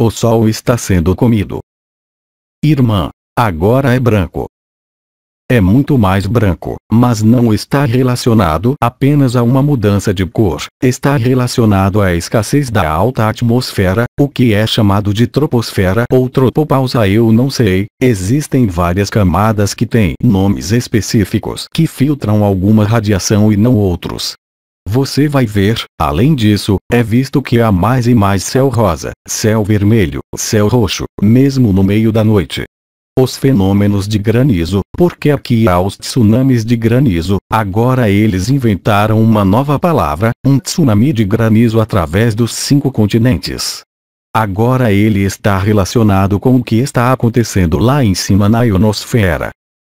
O Sol está sendo comido. Irmã, agora é branco. É muito mais branco, mas não está relacionado apenas a uma mudança de cor. Está relacionado à escassez da alta atmosfera, o que é chamado de troposfera ou tropopausa. Eu não sei, existem várias camadas que têm nomes específicos que filtram alguma radiação e não outros. Você vai ver, além disso, é visto que há mais e mais céu rosa, céu vermelho, céu roxo, mesmo no meio da noite. Os fenômenos de granizo, porque aqui há os tsunamis de granizo, agora eles inventaram uma nova palavra, um tsunami de granizo através dos 5 continentes. Agora ele está relacionado com o que está acontecendo lá em cima na ionosfera.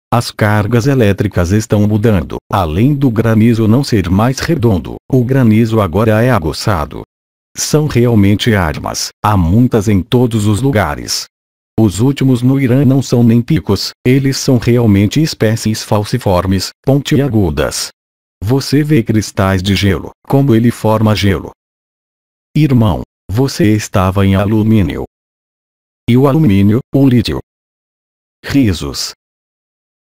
As cargas elétricas estão mudando. Além do granizo não ser mais redondo, o granizo agora é aguçado. São realmente armas. Há muitas em todos os lugares. Os últimos no Irã não são nem picos, eles são realmente espécies falciformes, pontiagudas. Você vê cristais de gelo, como ele forma gelo. Irmão, você estava em alumínio. E o alumínio, o lítio. Risos.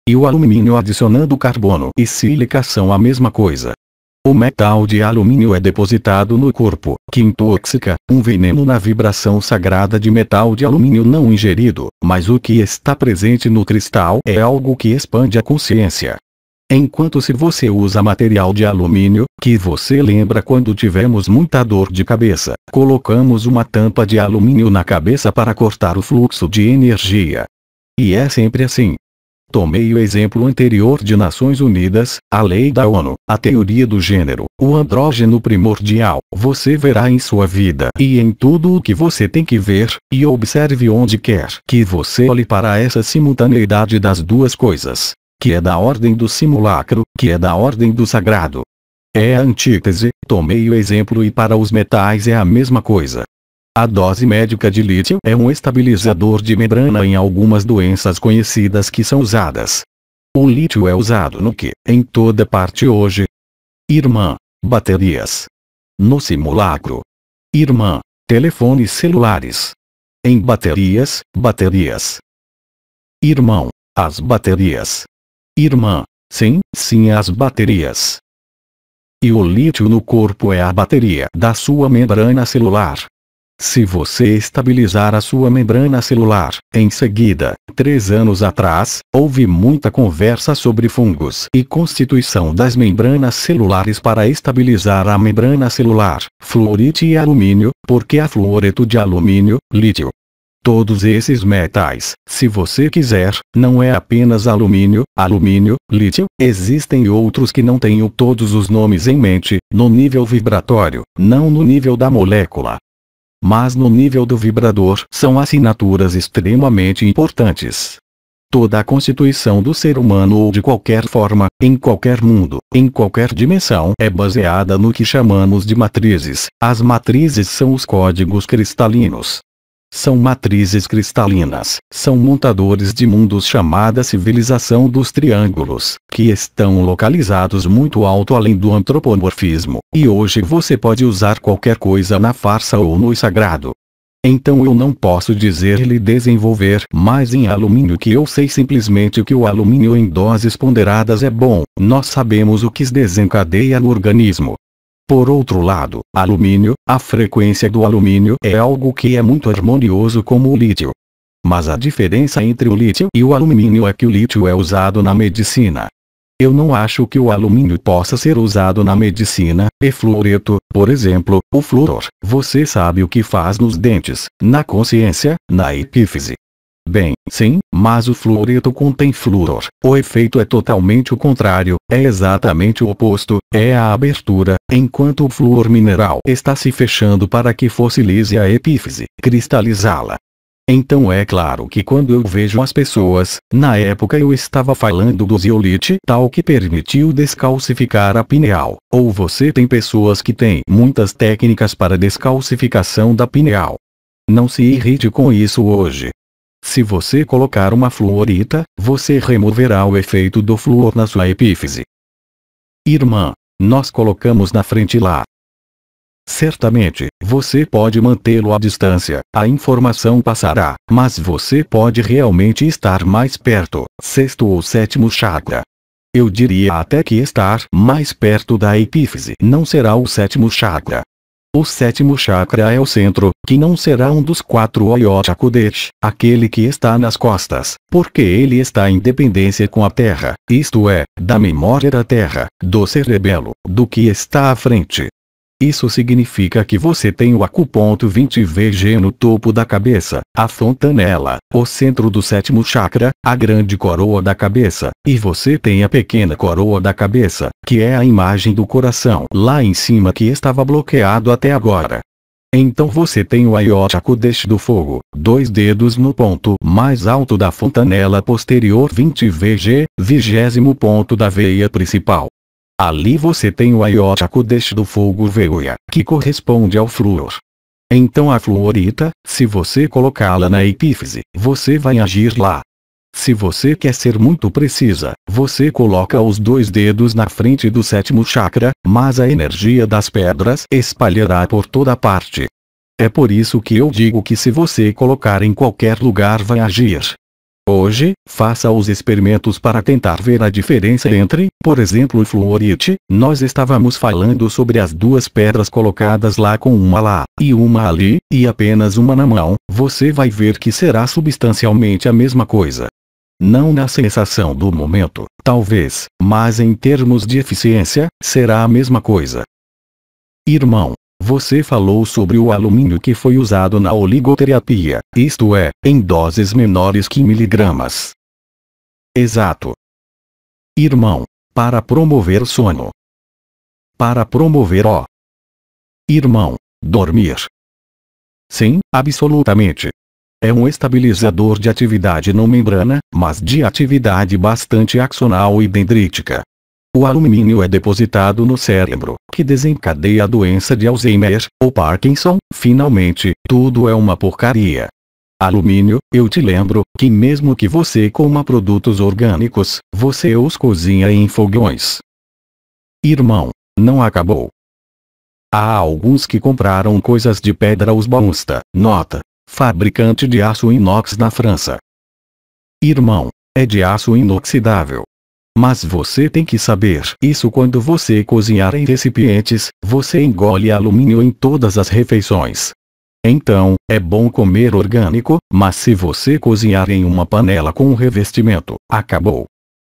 E o alumínio adicionando carbono e sílica são a mesma coisa. O metal de alumínio é depositado no corpo, que intoxica, um veneno na vibração sagrada de metal de alumínio não ingerido, mas o que está presente no cristal é algo que expande a consciência. Enquanto se você usa material de alumínio, que você lembra quando tivemos muita dor de cabeça, colocamos uma tampa de alumínio na cabeça para cortar o fluxo de energia. E é sempre assim. Tomei o exemplo anterior de Nações Unidas, a lei da ONU, a teoria do gênero, o andrógeno primordial. Você verá em sua vida e em tudo o que você tem que ver, e observe onde quer que você olhe para essa simultaneidade das duas coisas, que é da ordem do simulacro, que é da ordem do sagrado. É a antítese. Tomei o exemplo e para os metais é a mesma coisa. A dose médica de lítio é um estabilizador de membrana em algumas doenças conhecidas que são usadas. O lítio é usado no que? Em toda parte hoje. Irmã, baterias. No simulacro. Irmã, telefones celulares. Em baterias, baterias. Irmão, as baterias. Irmã, sim, as baterias. E o lítio no corpo é a bateria da sua membrana celular. Se você estabilizar a sua membrana celular, em seguida, 3 anos atrás, houve muita conversa sobre fungos e constituição das membranas celulares para estabilizar a membrana celular, fluorite e alumínio, porque há fluoreto de alumínio, lítio. Todos esses metais, se você quiser, não é apenas alumínio, lítio, existem outros que não tenho todos os nomes em mente, no nível vibratório, não no nível da molécula. Mas no nível do vibrador são assinaturas extremamente importantes. Toda a constituição do ser humano ou de qualquer forma, em qualquer mundo, em qualquer dimensão é baseada no que chamamos de matrizes. As matrizes são os códigos cristalinos. São matrizes cristalinas, são montadores de mundos chamada civilização dos triângulos, que estão localizados muito alto além do antropomorfismo, e hoje você pode usar qualquer coisa na farsa ou no sagrado. Então eu não posso dizer-lhe desenvolver mais em alumínio que eu sei simplesmente que o alumínio em doses ponderadas é bom, nós sabemos o que desencadeia no organismo. Por outro lado, alumínio, a frequência do alumínio é algo que é muito harmonioso como o lítio. Mas a diferença entre o lítio e o alumínio é que o lítio é usado na medicina. Eu não acho que o alumínio possa ser usado na medicina, e fluoreto, por exemplo, o flúor, você sabe o que faz nos dentes, na consciência, na epífise. Bem, sim, mas o fluoreto contém flúor. O efeito é totalmente o contrário, é exatamente o oposto, é a abertura, enquanto o flúor mineral está se fechando para que fossilize a epífise, cristalizá-la. Então é claro que quando eu vejo as pessoas, na época eu estava falando do zeolite tal que permitiu descalcificar a pineal, ou você tem pessoas que têm muitas técnicas para descalcificação da pineal. Não se irrite com isso hoje. Se você colocar uma fluorita, você removerá o efeito do flúor na sua epífise. Irmã, nós colocamos na frente lá. Certamente, você pode mantê-lo à distância, a informação passará, mas você pode realmente estar mais perto, 6º ou 7º chakra. Eu diria até que estar mais perto da epífise não será o 7º chakra. O 7º chakra é o centro, que não será um dos 4 Oyota Kodesh, aquele que está nas costas, porque ele está em dependência com a Terra, isto é, da memória da Terra, do cerebelo, do que está à frente. Isso significa que você tem o acuponto 20 VG no topo da cabeça, a fontanela, o centro do 7º chakra, a grande coroa da cabeça, e você tem a pequena coroa da cabeça, que é a imagem do coração lá em cima que estava bloqueado até agora. Então você tem o Oyota Kodesh do fogo, 2 dedos no ponto mais alto da fontanela posterior 20 VG, 20º ponto da veia principal. Ali você tem o Oyota Kodesh do fogo veia, que corresponde ao flúor. Então a fluorita, se você colocá-la na epífise, você vai agir lá. Se você quer ser muito precisa, você coloca os 2 dedos na frente do 7º chakra, mas a energia das pedras espalhará por toda parte. É por isso que eu digo que se você colocar em qualquer lugar vai agir. Hoje, faça os experimentos para tentar ver a diferença entre, por exemplo, o fluorite. Nós estávamos falando sobre as 2 pedras colocadas lá com uma lá, e uma ali, e apenas uma na mão, você vai ver que será substancialmente a mesma coisa. Não na sensação do momento, talvez, mas em termos de eficiência, será a mesma coisa. Irmão, você falou sobre o alumínio que foi usado na oligoterapia, isto é, em doses menores que miligramas. Exato. Irmão, para promover sono. Para promover o. Irmão, dormir. Sim, absolutamente. É um estabilizador de atividade não membrana, mas de atividade bastante axonal e dendrítica. O alumínio é depositado no cérebro, que desencadeia a doença de Alzheimer, ou Parkinson. Finalmente, tudo é uma porcaria. Alumínio, eu te lembro, que mesmo que você coma produtos orgânicos, você os cozinha em fogões. Irmão, não acabou. Há alguns que compraram coisas de pedra Usbonsta, nota, fabricante de aço inox na França. Irmão, é de aço inoxidável. Mas você tem que saber isso quando você cozinhar em recipientes, você engole alumínio em todas as refeições. Então, é bom comer orgânico, mas se você cozinhar em uma panela com um revestimento, acabou.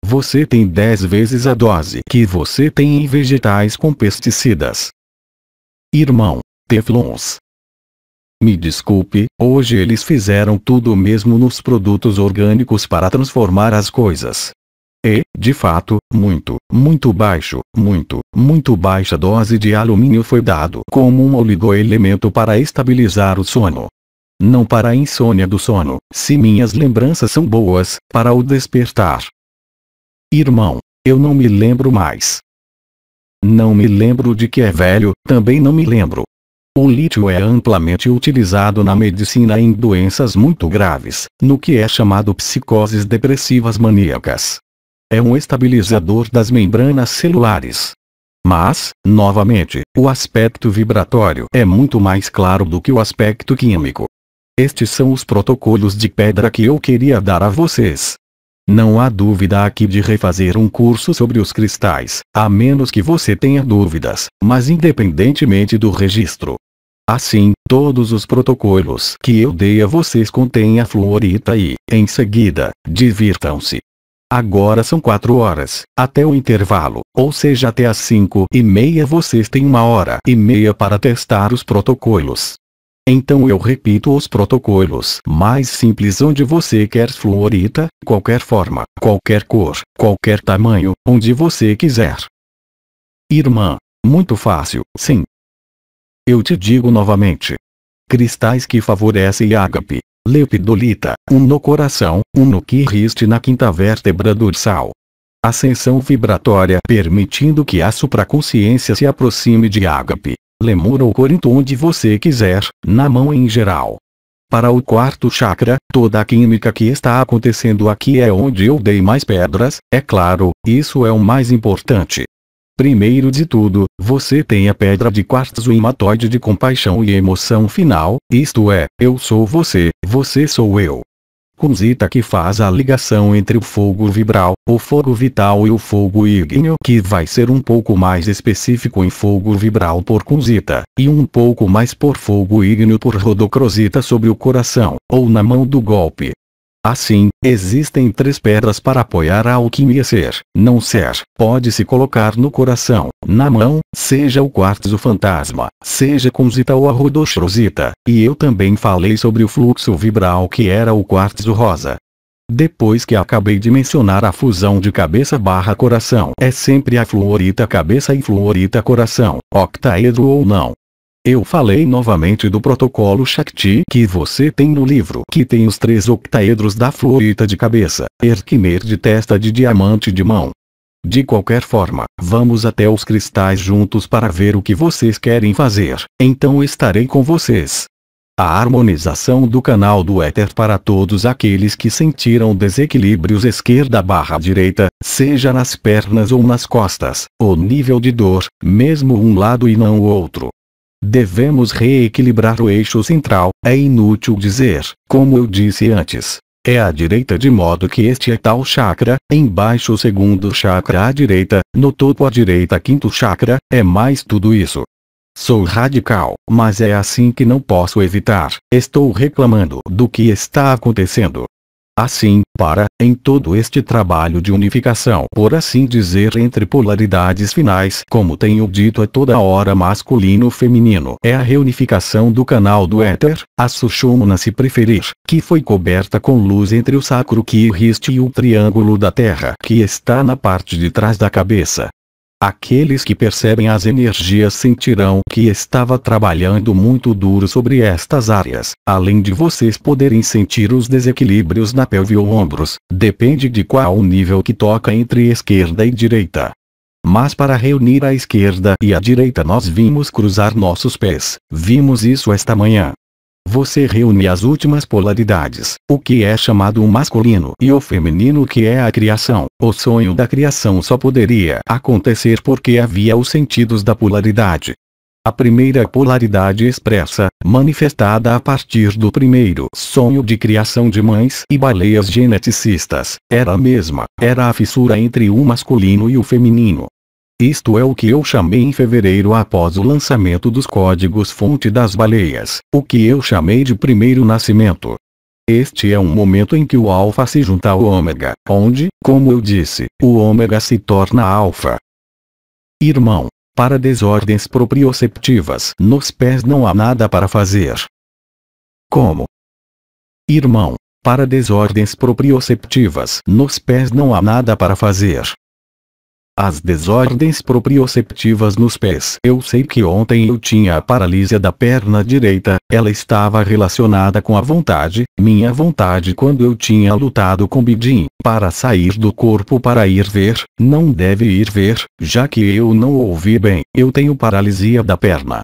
Você tem 10 vezes a dose que você tem em vegetais com pesticidas. Irmão, Teflons. Me desculpe, hoje eles fizeram tudo mesmo nos produtos orgânicos para transformar as coisas. E, de fato, muito baixa dose de alumínio foi dado como um oligoelemento para estabilizar o sono. Não para a insônia do sono, se minhas lembranças são boas, para o despertar. Irmão, eu não me lembro mais. Não me lembro de que é velho, também não me lembro. O lítio é amplamente utilizado na medicina em doenças muito graves, no que é chamado psicoses depressivas maníacas. É um estabilizador das membranas celulares. Mas, novamente, o aspecto vibratório é muito mais claro do que o aspecto químico. Estes são os protocolos de pedra que eu queria dar a vocês. Não há dúvida aqui de refazer um curso sobre os cristais, a menos que você tenha dúvidas, mas independentemente do registro. Assim, todos os protocolos que eu dei a vocês contêm a fluorita e, em seguida, divirtam-se. Agora são 4 horas, até o intervalo, ou seja até às 5:30 vocês têm 1h30 para testar os protocolos. Então eu repito os protocolos mais simples onde você quer fluorita, qualquer forma, qualquer cor, qualquer tamanho, onde você quiser. Irmã, muito fácil, sim. Eu te digo novamente. Cristais que favorecem ágape, lepidolita, um no coração, um no quiriste na quinta vértebra dorsal. Ascensão vibratória permitindo que a supraconsciência se aproxime de ágape. Lemur ou corinto onde você quiser, na mão em geral. Para o quarto chakra, toda a química que está acontecendo aqui é onde eu dei mais pedras, é claro, isso é o mais importante. Primeiro de tudo, você tem a pedra de quartzo hematoide de compaixão e emoção final, isto é, eu sou você, você sou eu. Kunzita que faz a ligação entre o fogo vibral, o fogo vital e o fogo ígneo que vai ser um pouco mais específico em fogo vibral por Kunzita, e um pouco mais por fogo ígneo por Rodocrosita sobre o coração, ou na mão do golpe. Assim, existem 3 pedras para apoiar a alquimia ser, não ser, pode-se colocar no coração, na mão, seja o quartzo fantasma, seja Kunzita ou a Rodocrosita, e eu também falei sobre o fluxo vibral que era o quartzo rosa. Depois que acabei de mencionar a fusão de cabeça/coração, é sempre a fluorita cabeça e fluorita coração, octaedro ou não. Eu falei novamente do protocolo Shakti que você tem no livro que tem os 3 octaedros da fluorita de cabeça, Erquimer de testa de diamante de mão. De qualquer forma, vamos até os cristais juntos para ver o que vocês querem fazer, então estarei com vocês. A harmonização do canal do éter para todos aqueles que sentiram desequilíbrios esquerda/direita, seja nas pernas ou nas costas, o nível de dor, mesmo um lado e não o outro. Devemos reequilibrar o eixo central, é inútil dizer, como eu disse antes. É à direita de modo que este é tal chakra, embaixo o segundo chakra à direita, no topo à direita quinto chakra, é mais tudo isso. Sou radical, mas é assim que não posso evitar, estou reclamando do que está acontecendo. Assim, em todo este trabalho de unificação, por assim dizer, entre polaridades finais, como tenho dito a toda hora masculino-feminino, é a reunificação do canal do éter, a Sushumna se preferir, que foi coberta com luz entre o sacro quiriste e o triângulo da terra que está na parte de trás da cabeça. Aqueles que percebem as energias sentirão que estava trabalhando muito duro sobre estas áreas, além de vocês poderem sentir os desequilíbrios na pelve ou ombros, depende de qual o nível que toca entre esquerda e direita. Mas para reunir a esquerda e a direita nós vimos cruzar nossos pés, vimos isso esta manhã. Você reúne as últimas polaridades, o que é chamado o masculino e o feminino que é a criação. O sonho da criação só poderia acontecer porque havia os sentidos da polaridade. A primeira polaridade expressa, manifestada a partir do primeiro sonho de criação de mães e baleias geneticistas, era a mesma, era a fissura entre o masculino e o feminino. Isto é o que eu chamei em fevereiro após o lançamento dos códigos-fonte das baleias, o que eu chamei de primeiro nascimento. Este é um momento em que o alfa se junta ao ômega, onde, como eu disse, o ômega se torna alfa. Irmão, para desordens proprioceptivas nos pés não há nada para fazer. Como? Irmão, para desordens proprioceptivas nos pés não há nada para fazer. As desordens proprioceptivas nos pés. Eu sei que ontem eu tinha a paralisia da perna direita, ela estava relacionada com a vontade, minha vontade quando eu tinha lutado com Bidin, para sair do corpo para ir ver, não deve ir ver, já que eu não ouvi bem, eu tenho paralisia da perna.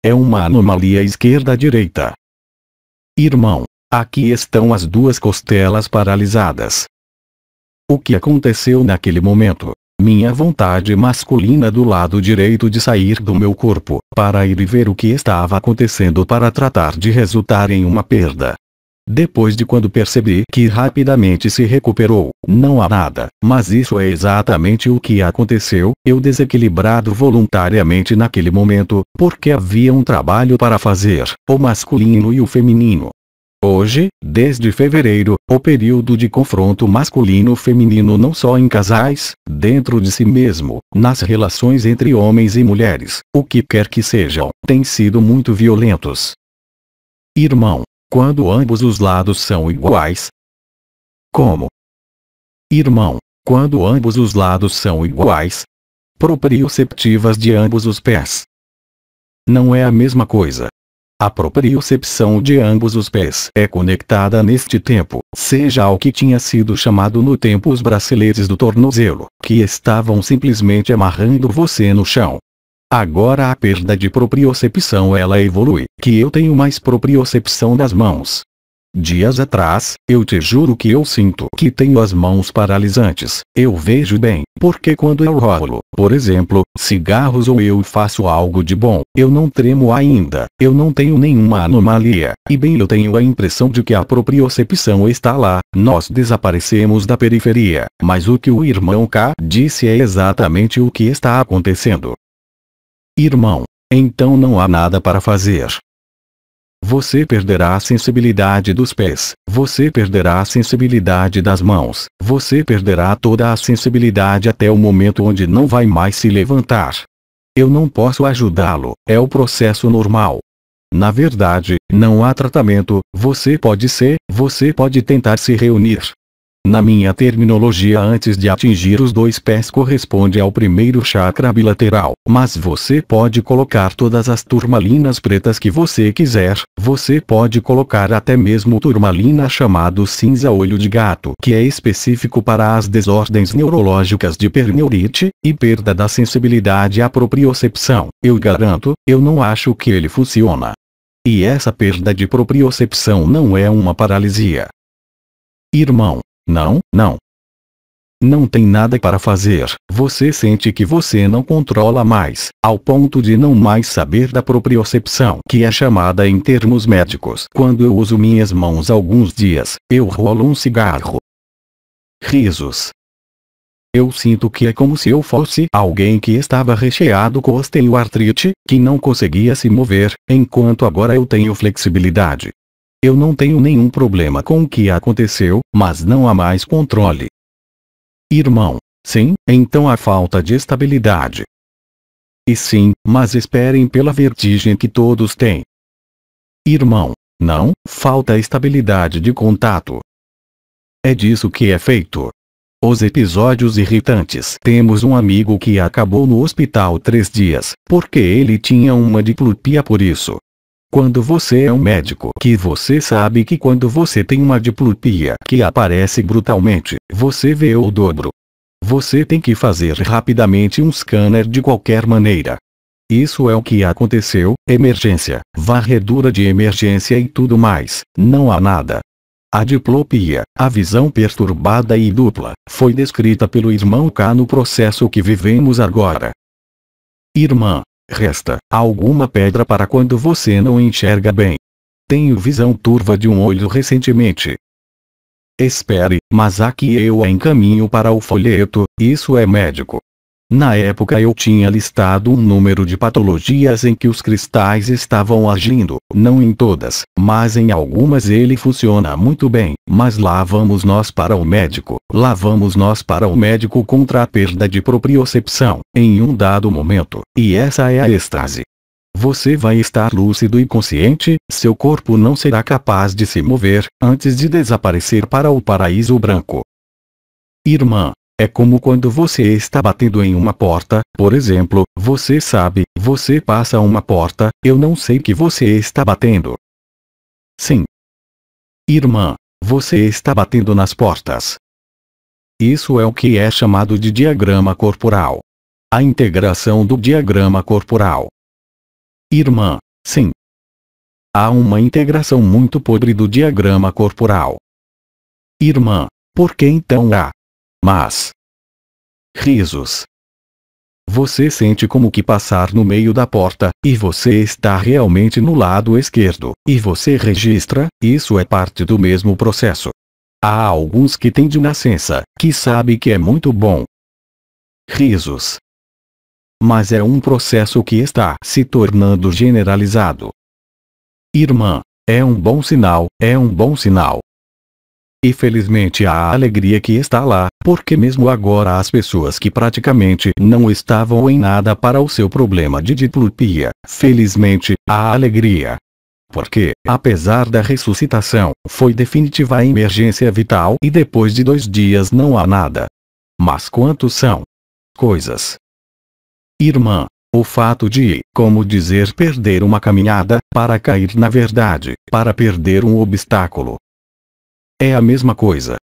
É uma anomalia esquerda-direita. Irmão, aqui estão as duas costelas paralisadas. O que aconteceu naquele momento? Minha vontade masculina do lado direito de sair do meu corpo, para ir e ver o que estava acontecendo para tratar de resultar em uma perda. Depois de quando percebi que rapidamente se recuperou, não há nada, mas isso é exatamente o que aconteceu, eu desequilibrado voluntariamente naquele momento, porque havia um trabalho para fazer, o masculino e o feminino. Hoje, desde fevereiro, o período de confronto masculino-feminino não só em casais, dentro de si mesmo, nas relações entre homens e mulheres, o que quer que sejam, tem sido muito violentos. Irmão, quando ambos os lados são iguais? Como? Irmão, quando ambos os lados são iguais? Proprioceptivas de ambos os pés. Não é a mesma coisa. A propriocepção de ambos os pés é conectada neste tempo, seja ao que tinha sido chamado no tempo os braceletes do tornozelo, que estavam simplesmente amarrando você no chão. Agora a perda de propriocepção ela evolui, que eu tenho mais propriocepção das mãos. Dias atrás, eu te juro que eu sinto que tenho as mãos paralisantes, eu vejo bem, porque quando eu rolo, por exemplo, cigarros ou eu faço algo de bom, eu não tremo ainda, eu não tenho nenhuma anomalia, e bem eu tenho a impressão de que a propriocepção está lá, nós desaparecemos da periferia, mas o que o irmão K disse é exatamente o que está acontecendo. Irmão, então não há nada para fazer. Você perderá a sensibilidade dos pés, você perderá a sensibilidade das mãos, você perderá toda a sensibilidade até o momento onde não vai mais se levantar. Eu não posso ajudá-lo, é o processo normal. Na verdade, não há tratamento, você pode tentar se reunir. Na minha terminologia, antes de atingir os dois pés corresponde ao primeiro chakra bilateral, mas você pode colocar todas as turmalinas pretas que você quiser, você pode colocar até mesmo turmalina chamado cinza olho de gato, que é específico para as desordens neurológicas de perneurite, e perda da sensibilidade à propriocepção. Eu garanto, eu não acho que ele funciona. E essa perda de propriocepção não é uma paralisia. Irmão, não. Não tem nada para fazer, você sente que você não controla mais, ao ponto de não mais saber da propriocepção, que é chamada em termos médicos. Quando eu uso minhas mãos alguns dias, eu rolo um cigarro. Risos. Eu sinto que é como se eu fosse alguém que estava recheado com osteoartrite, que não conseguia se mover, enquanto agora eu tenho flexibilidade. Eu não tenho nenhum problema com o que aconteceu, mas não há mais controle. Irmão, sim, então há falta de estabilidade. E sim, mas esperem pela vertigem que todos têm. Irmão, não, falta estabilidade de contato. É disso que é feito. Os episódios irritantes. Temos um amigo que acabou no hospital 3 dias, porque ele tinha uma diplopia por isso. Quando você é um médico que você sabe que quando você tem uma diplopia que aparece brutalmente, você vê o dobro. Você tem que fazer rapidamente um scanner de qualquer maneira. Isso é o que aconteceu, emergência, varredura de emergência e tudo mais, não há nada. A diplopia, a visão perturbada e dupla, foi descrita pelo irmão K no processo que vivemos agora. Irmã, resta alguma pedra para quando você não enxerga bem. Tenho visão turva de um olho recentemente. Espere, mas aqui eu a encaminho para o folheto, isso é médico. Na época eu tinha listado um número de patologias em que os cristais estavam agindo, não em todas, mas em algumas ele funciona muito bem, mas lá vamos nós para o médico, contra a perda de propriocepção, em um dado momento, e essa é a êxtase. Você vai estar lúcido e consciente, seu corpo não será capaz de se mover, antes de desaparecer para o paraíso branco. Irmã, é como quando você está batendo em uma porta, por exemplo, você sabe, você passa uma porta, eu não sei que você está batendo. Sim. Irmã, você está batendo nas portas. Isso é o que é chamado de diagrama corporal. A integração do diagrama corporal. Irmã, sim. Há uma integração muito podre do diagrama corporal. Irmã, por que então há? Mas. Risos. Você sente como que passar no meio da porta, e você está realmente no lado esquerdo, e você registra, isso é parte do mesmo processo. Há alguns que têm de nascença, que sabe que é muito bom. Risos. Mas é um processo que está se tornando generalizado. Irmã, é um bom sinal, é um bom sinal. E felizmente há a alegria que está lá, porque mesmo agora as pessoas que praticamente não estavam em nada para o seu problema de diplopia, felizmente, há alegria. Porque, apesar da ressuscitação, foi definitiva a emergência vital e depois de 2 dias não há nada. Mas quantos são? Coisas. Irmã, o fato de, como dizer, perder uma caminhada, para cair na verdade, para perder um obstáculo. É a mesma coisa.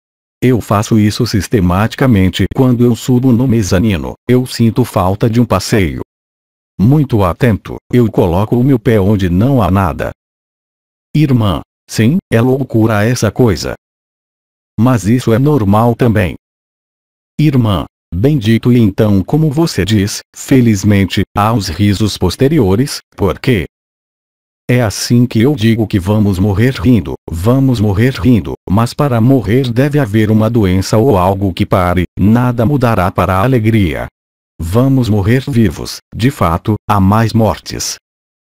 Eu faço isso sistematicamente quando eu subo no mezanino, eu sinto falta de um passeio. Muito atento, eu coloco o meu pé onde não há nada. Irmã, sim, é loucura essa coisa. Mas isso é normal também. Irmã, bendito, e então, como você diz, felizmente, há os risos posteriores, porque é assim que eu digo que vamos morrer rindo, mas para morrer deve haver uma doença ou algo que pare, nada mudará para a alegria. Vamos morrer vivos, de fato, há mais mortes.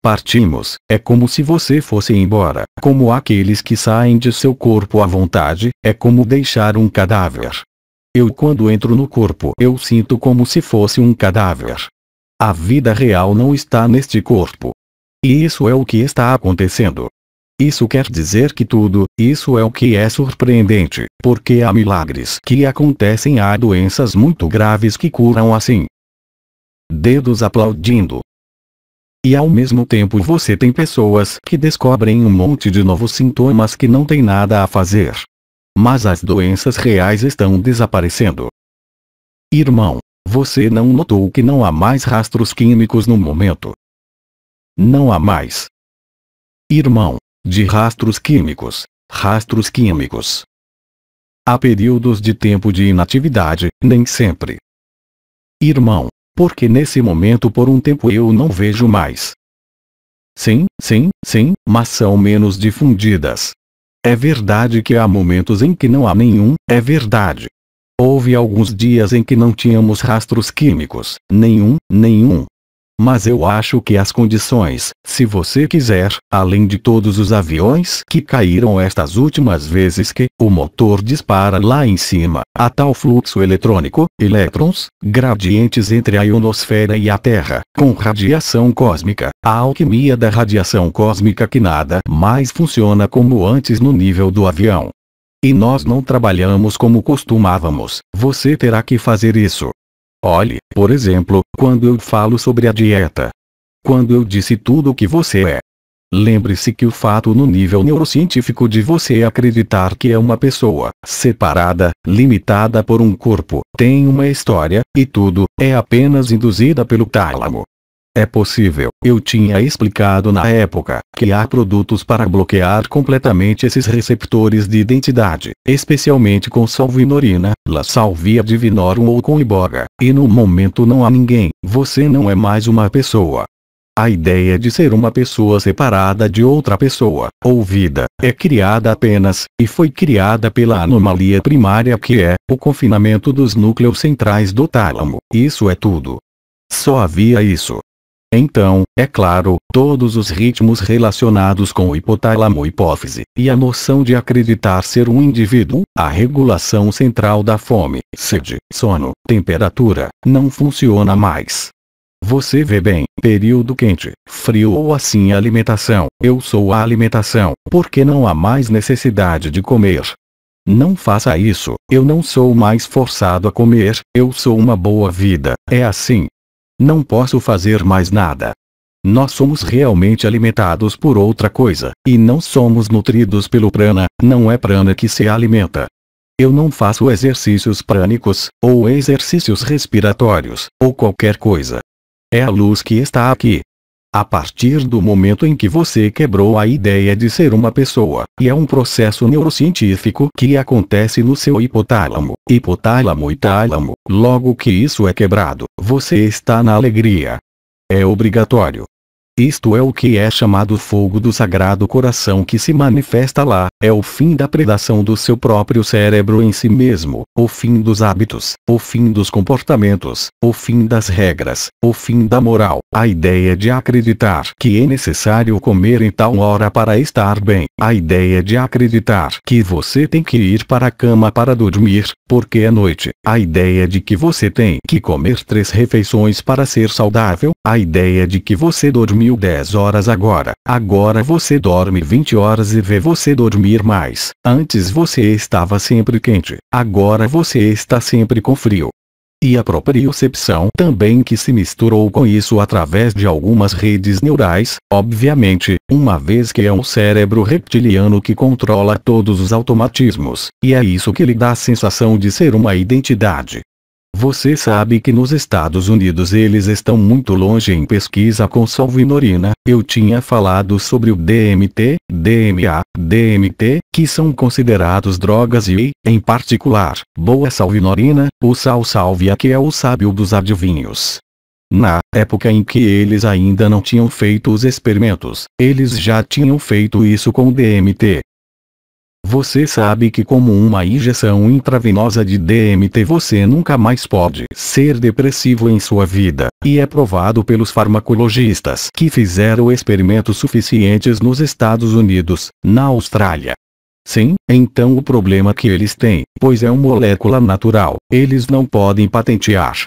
Partimos, é como se você fosse embora, como aqueles que saem de seu corpo à vontade, é como deixar um cadáver. Eu quando entro no corpo eu sinto como se fosse um cadáver. A vida real não está neste corpo. E isso é o que está acontecendo. Isso quer dizer que tudo, isso é o que é surpreendente, porque há milagres que acontecem, há doenças muito graves que curam assim. Dedos aplaudindo. E ao mesmo tempo você tem pessoas que descobrem um monte de novos sintomas que não tem nada a fazer. Mas as doenças reais estão desaparecendo. Irmão, você não notou que não há mais rastros químicos no momento? Não há mais. Irmão, de rastros químicos. Há períodos de tempo de inatividade, nem sempre. Irmão, porque nesse momento por um tempo eu não vejo mais. Sim, mas são menos difundidas. É verdade que há momentos em que não há nenhum, é verdade. Houve alguns dias em que não tínhamos rastros químicos, nenhum. Mas eu acho que as condições, se você quiser, além de todos os aviões que caíram estas últimas vezes que o motor dispara lá em cima, há tal fluxo eletrônico, elétrons, gradientes entre a ionosfera e a Terra, com radiação cósmica, a alquimia da radiação cósmica que nada mais funciona como antes no nível do avião. E nós não trabalhamos como costumávamos, você terá que fazer isso. Olhe, por exemplo, quando eu falo sobre a dieta. Quando eu disse tudo o que você é. Lembre-se que o fato no nível neurocientífico de você acreditar que é uma pessoa, separada, limitada por um corpo, tem uma história, e tudo, é apenas induzida pelo tálamo. É possível, eu tinha explicado na época, que há produtos para bloquear completamente esses receptores de identidade, especialmente com salvinorina, la salvia divinorum ou com iboga, e no momento não há ninguém, você não é mais uma pessoa. A ideia de ser uma pessoa separada de outra pessoa, ou vida, é criada apenas, e foi criada pela anomalia primária que é, o confinamento dos núcleos centrais do tálamo. Isso é tudo. Só havia isso. Então, é claro, todos os ritmos relacionados com o hipotálamo-hipófise, e a noção de acreditar ser um indivíduo, a regulação central da fome, sede, sono, temperatura, não funciona mais. Você vê bem, período quente, frio ou assim alimentação, eu sou a alimentação, porque não há mais necessidade de comer. Não faça isso, eu não sou mais forçado a comer, eu sou uma boa vida, é assim. Não posso fazer mais nada. Nós somos realmente alimentados por outra coisa, e não somos nutridos pelo prana, não é prana que se alimenta. Eu não faço exercícios prânicos, ou exercícios respiratórios, ou qualquer coisa. É a luz que está aqui. A partir do momento em que você quebrou a ideia de ser uma pessoa, e é um processo neurocientífico que acontece no seu hipotálamo, hipotálamo e tálamo, logo que isso é quebrado, você está na alegria. É obrigatório. Isto é o que é chamado fogo do Sagrado Coração que se manifesta lá, é o fim da predação do seu próprio cérebro em si mesmo, o fim dos hábitos, o fim dos comportamentos, o fim das regras, o fim da moral, a ideia de acreditar que é necessário comer em tal hora para estar bem, a ideia de acreditar que você tem que ir para a cama para dormir, porque é noite, a ideia de que você tem que comer 3 refeições para ser saudável, a ideia de que você dormiu 10 horas agora você dorme 20 horas e vê você dormir mais. Antes você estava sempre quente, agora você está sempre com frio. E a propriocepção também que se misturou com isso através de algumas redes neurais, obviamente, uma vez que é um cérebro reptiliano que controla todos os automatismos, e é isso que lhe dá a sensação de ser uma identidade. Você sabe que nos Estados Unidos eles estão muito longe em pesquisa com salvinorina, eu tinha falado sobre o DMT, DMA, DMT, que são considerados drogas e, em particular, boa salvinorina, o sal sálvia que é o sábio dos adivinhos. Na época em que eles ainda não tinham feito os experimentos, eles já tinham feito isso com DMT. Você sabe que como uma injeção intravenosa de DMT você nunca mais pode ser depressivo em sua vida, e é provado pelos farmacologistas que fizeram experimentos suficientes nos Estados Unidos, na Austrália. Sim, então o problema que eles têm, pois é uma molécula natural, eles não podem patentear.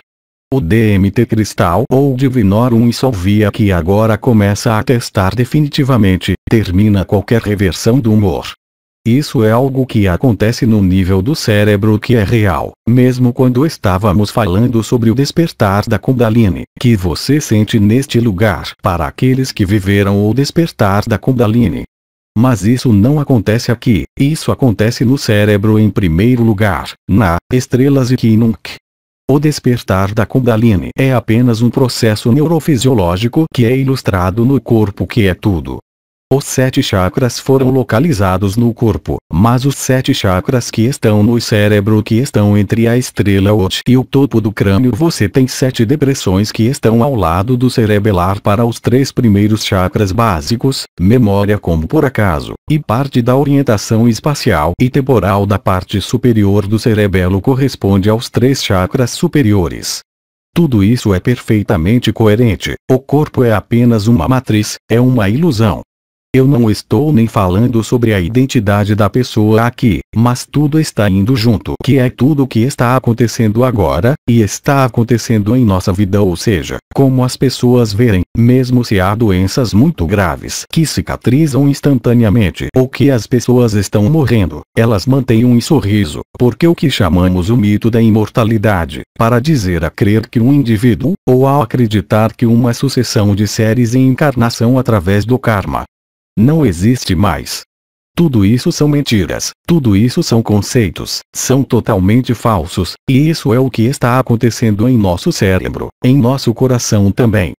O DMT cristal ou Divinorum e Salvia que agora começa a testar definitivamente, termina qualquer reversão do humor. Isso é algo que acontece no nível do cérebro que é real, mesmo quando estávamos falando sobre o despertar da Kundalini, que você sente neste lugar para aqueles que viveram o despertar da Kundalini. Mas isso não acontece aqui, isso acontece no cérebro em primeiro lugar, na estrelas e Kinunk. O despertar da Kundalini é apenas um processo neurofisiológico que é ilustrado no corpo que é tudo. Os 7 chakras foram localizados no corpo, mas os 7 chakras que estão no cérebro que estão entre a estrela Ot e o topo do crânio você tem 7 depressões que estão ao lado do cerebelar para os 3 primeiros chakras básicos, memória como por acaso, e parte da orientação espacial e temporal da parte superior do cerebelo corresponde aos 3 chakras superiores. Tudo isso é perfeitamente coerente, o corpo é apenas uma matriz, é uma ilusão. Eu não estou nem falando sobre a identidade da pessoa aqui, mas tudo está indo junto, que é tudo o que está acontecendo agora, e está acontecendo em nossa vida, ou seja, como as pessoas verem, mesmo se há doenças muito graves que cicatrizam instantaneamente, ou que as pessoas estão morrendo, elas mantêm um sorriso, porque o que chamamos o mito da imortalidade, para dizer a crer que um indivíduo, ou ao acreditar que uma sucessão de séries em encarnação através do karma, não existe mais. Tudo isso são mentiras, tudo isso são conceitos, são totalmente falsos, e isso é o que está acontecendo em nosso cérebro, em nosso coração também.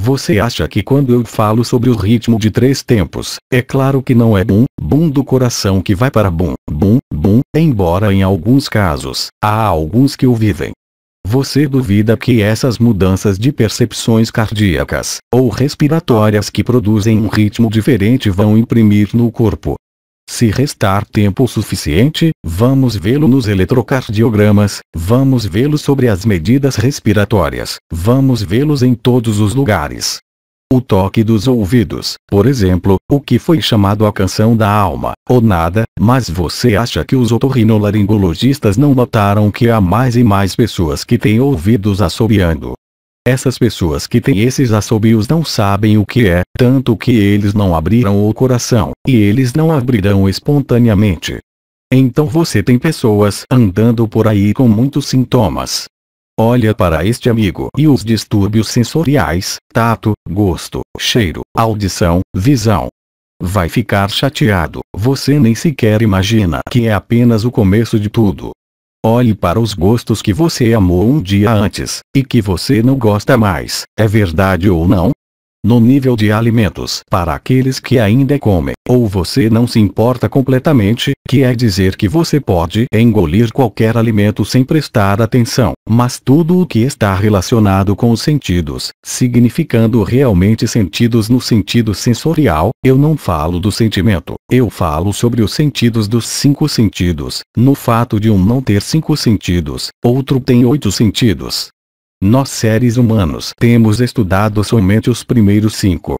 Você acha que quando eu falo sobre o ritmo de 3 tempos, é claro que não é bum, bum do coração que vai para bum, bum, bum, embora em alguns casos, há alguns que o vivem. Você duvida que essas mudanças de percepções cardíacas, ou respiratórias que produzem um ritmo diferente vão imprimir no corpo? Se restar tempo suficiente, vamos vê-lo nos eletrocardiogramas, vamos vê-lo sobre as medidas respiratórias, vamos vê-los em todos os lugares. O toque dos ouvidos, por exemplo, o que foi chamado a canção da alma, ou nada, mas você acha que os otorrinolaringologistas não notaram que há mais e mais pessoas que têm ouvidos assobiando? Essas pessoas que têm esses assobios não sabem o que é, tanto que eles não abriram o coração, e eles não abrirão espontaneamente. Então você tem pessoas andando por aí com muitos sintomas. Olha para este amigo e os distúrbios sensoriais, tato, gosto, cheiro, audição, visão. Vai ficar chateado, você nem sequer imagina que é apenas o começo de tudo. Olhe para os gostos que você amou um dia antes, e que você não gosta mais, é verdade ou não? No nível de alimentos para aqueles que ainda comem, ou você não se importa completamente, que é dizer que você pode engolir qualquer alimento sem prestar atenção, mas tudo o que está relacionado com os sentidos, significando realmente sentidos no sentido sensorial, eu não falo do sentimento, eu falo sobre os sentidos dos 5 sentidos, no fato de um não ter 5 sentidos, outro tem 8 sentidos. Nós seres humanos temos estudado somente os primeiros 5.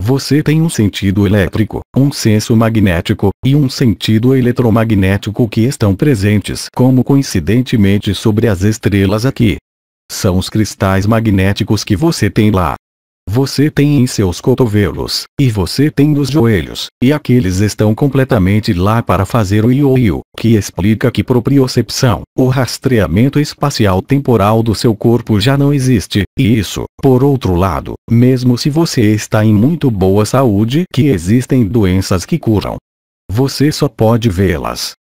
Você tem um sentido elétrico, um senso magnético, e um sentido eletromagnético que estão presentes como coincidentemente sobre as estrelas aqui. São os cristais magnéticos que você tem lá. Você tem em seus cotovelos, e você tem nos joelhos, e aqueles estão completamente lá para fazer o ioiô, que explica que propriocepção, o rastreamento espacial temporal do seu corpo já não existe, e isso, por outro lado, mesmo se você está em muito boa saúde, que existem doenças que curam. Você só pode vê-las.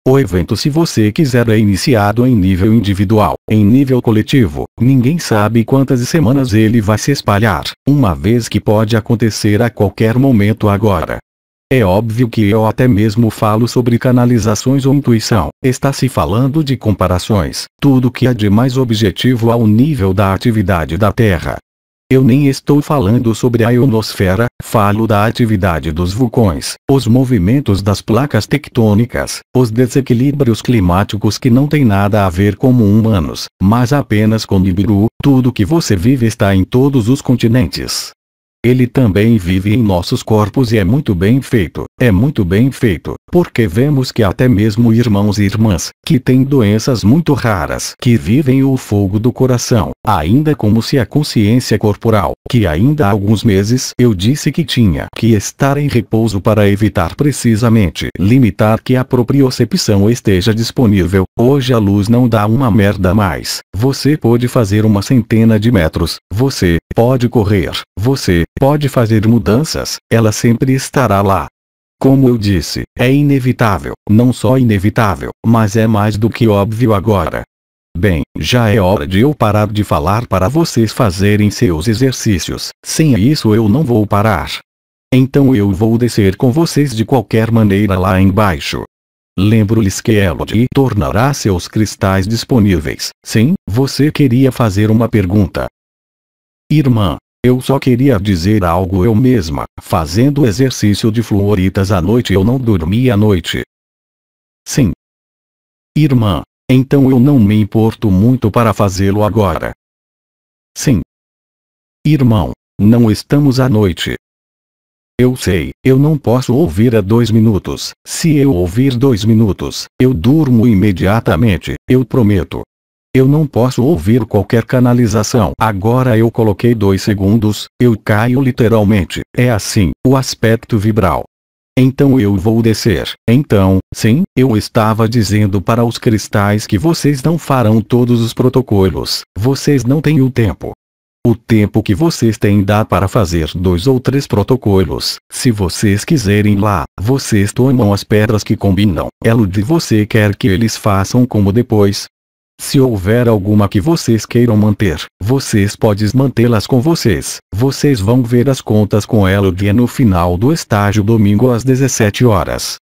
O evento, se você quiser, é iniciado em nível individual. Em nível coletivo, ninguém sabe quantas semanas ele vai se espalhar, uma vez que pode acontecer a qualquer momento agora. É óbvio que eu até mesmo falo sobre canalizações ou intuição, está se falando de comparações, tudo que há de mais objetivo ao nível da atividade da Terra. Eu nem estou falando sobre a ionosfera, falo da atividade dos vulcões, os movimentos das placas tectônicas, os desequilíbrios climáticos que não têm nada a ver com humanos, mas apenas com Nibiru. Tudo que você vive está em todos os continentes. Ele também vive em nossos corpos e é muito bem feito, porque vemos que até mesmo irmãos e irmãs, que têm doenças muito raras, que vivem o fogo do coração, ainda como se a consciência corporal, que ainda há alguns meses eu disse que tinha que estar em repouso para evitar precisamente limitar que a propriocepção esteja disponível, hoje a luz não dá uma merda mais, você pode fazer uma centena de metros, você pode correr, você pode fazer mudanças, ela sempre estará lá. Como eu disse, é inevitável, não só inevitável, mas é mais do que óbvio agora. Bem, já é hora de eu parar de falar para vocês fazerem seus exercícios, sem isso eu não vou parar. Então eu vou descer com vocês de qualquer maneira lá embaixo. Lembro-lhes que Elodie tornará seus cristais disponíveis. Sim, você queria fazer uma pergunta. Irmã, eu só queria dizer algo. Eu mesma, fazendo exercício de fluoritas à noite, eu não dormi à noite. Sim. Irmã, então eu não me importo muito para fazê-lo agora. Sim. Irmão, não estamos à noite. Eu sei, eu não posso ouvir a 2 minutos. Se eu ouvir 2 minutos, eu durmo imediatamente, eu prometo. Eu não posso ouvir qualquer canalização. Agora eu coloquei 2 segundos, eu caio literalmente. É assim, o aspecto vibral. Então eu vou descer. Então, sim, eu estava dizendo para os cristais que vocês não farão todos os protocolos. Vocês não têm o tempo. O tempo que vocês têm dá para fazer 2 ou 3 protocolos. Se vocês quiserem lá, vocês tomam as pedras que combinam. Elodie, você quer que eles façam como depois? Se houver alguma que vocês queiram manter, vocês podem mantê-las com vocês. Vocês vão ver as contas com Elodie no final do estágio domingo às 17 horas.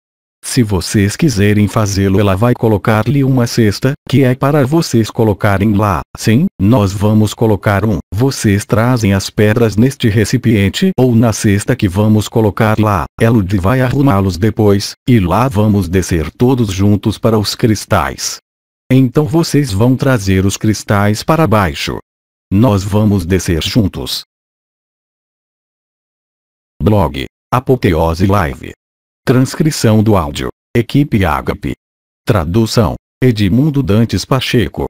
Se vocês quiserem fazê-lo, ela vai colocar-lhe uma cesta, que é para vocês colocarem lá. Sim, nós vamos colocar vocês trazem as pedras neste recipiente ou na cesta que vamos colocar lá. Elud vai arrumá-los depois, e lá vamos descer todos juntos para os cristais. Então vocês vão trazer os cristais para baixo. Nós vamos descer juntos. Blog Apoteose Live. Transcrição do áudio: Equipe Ágape. Tradução: Edmundo Dantes Pacheco.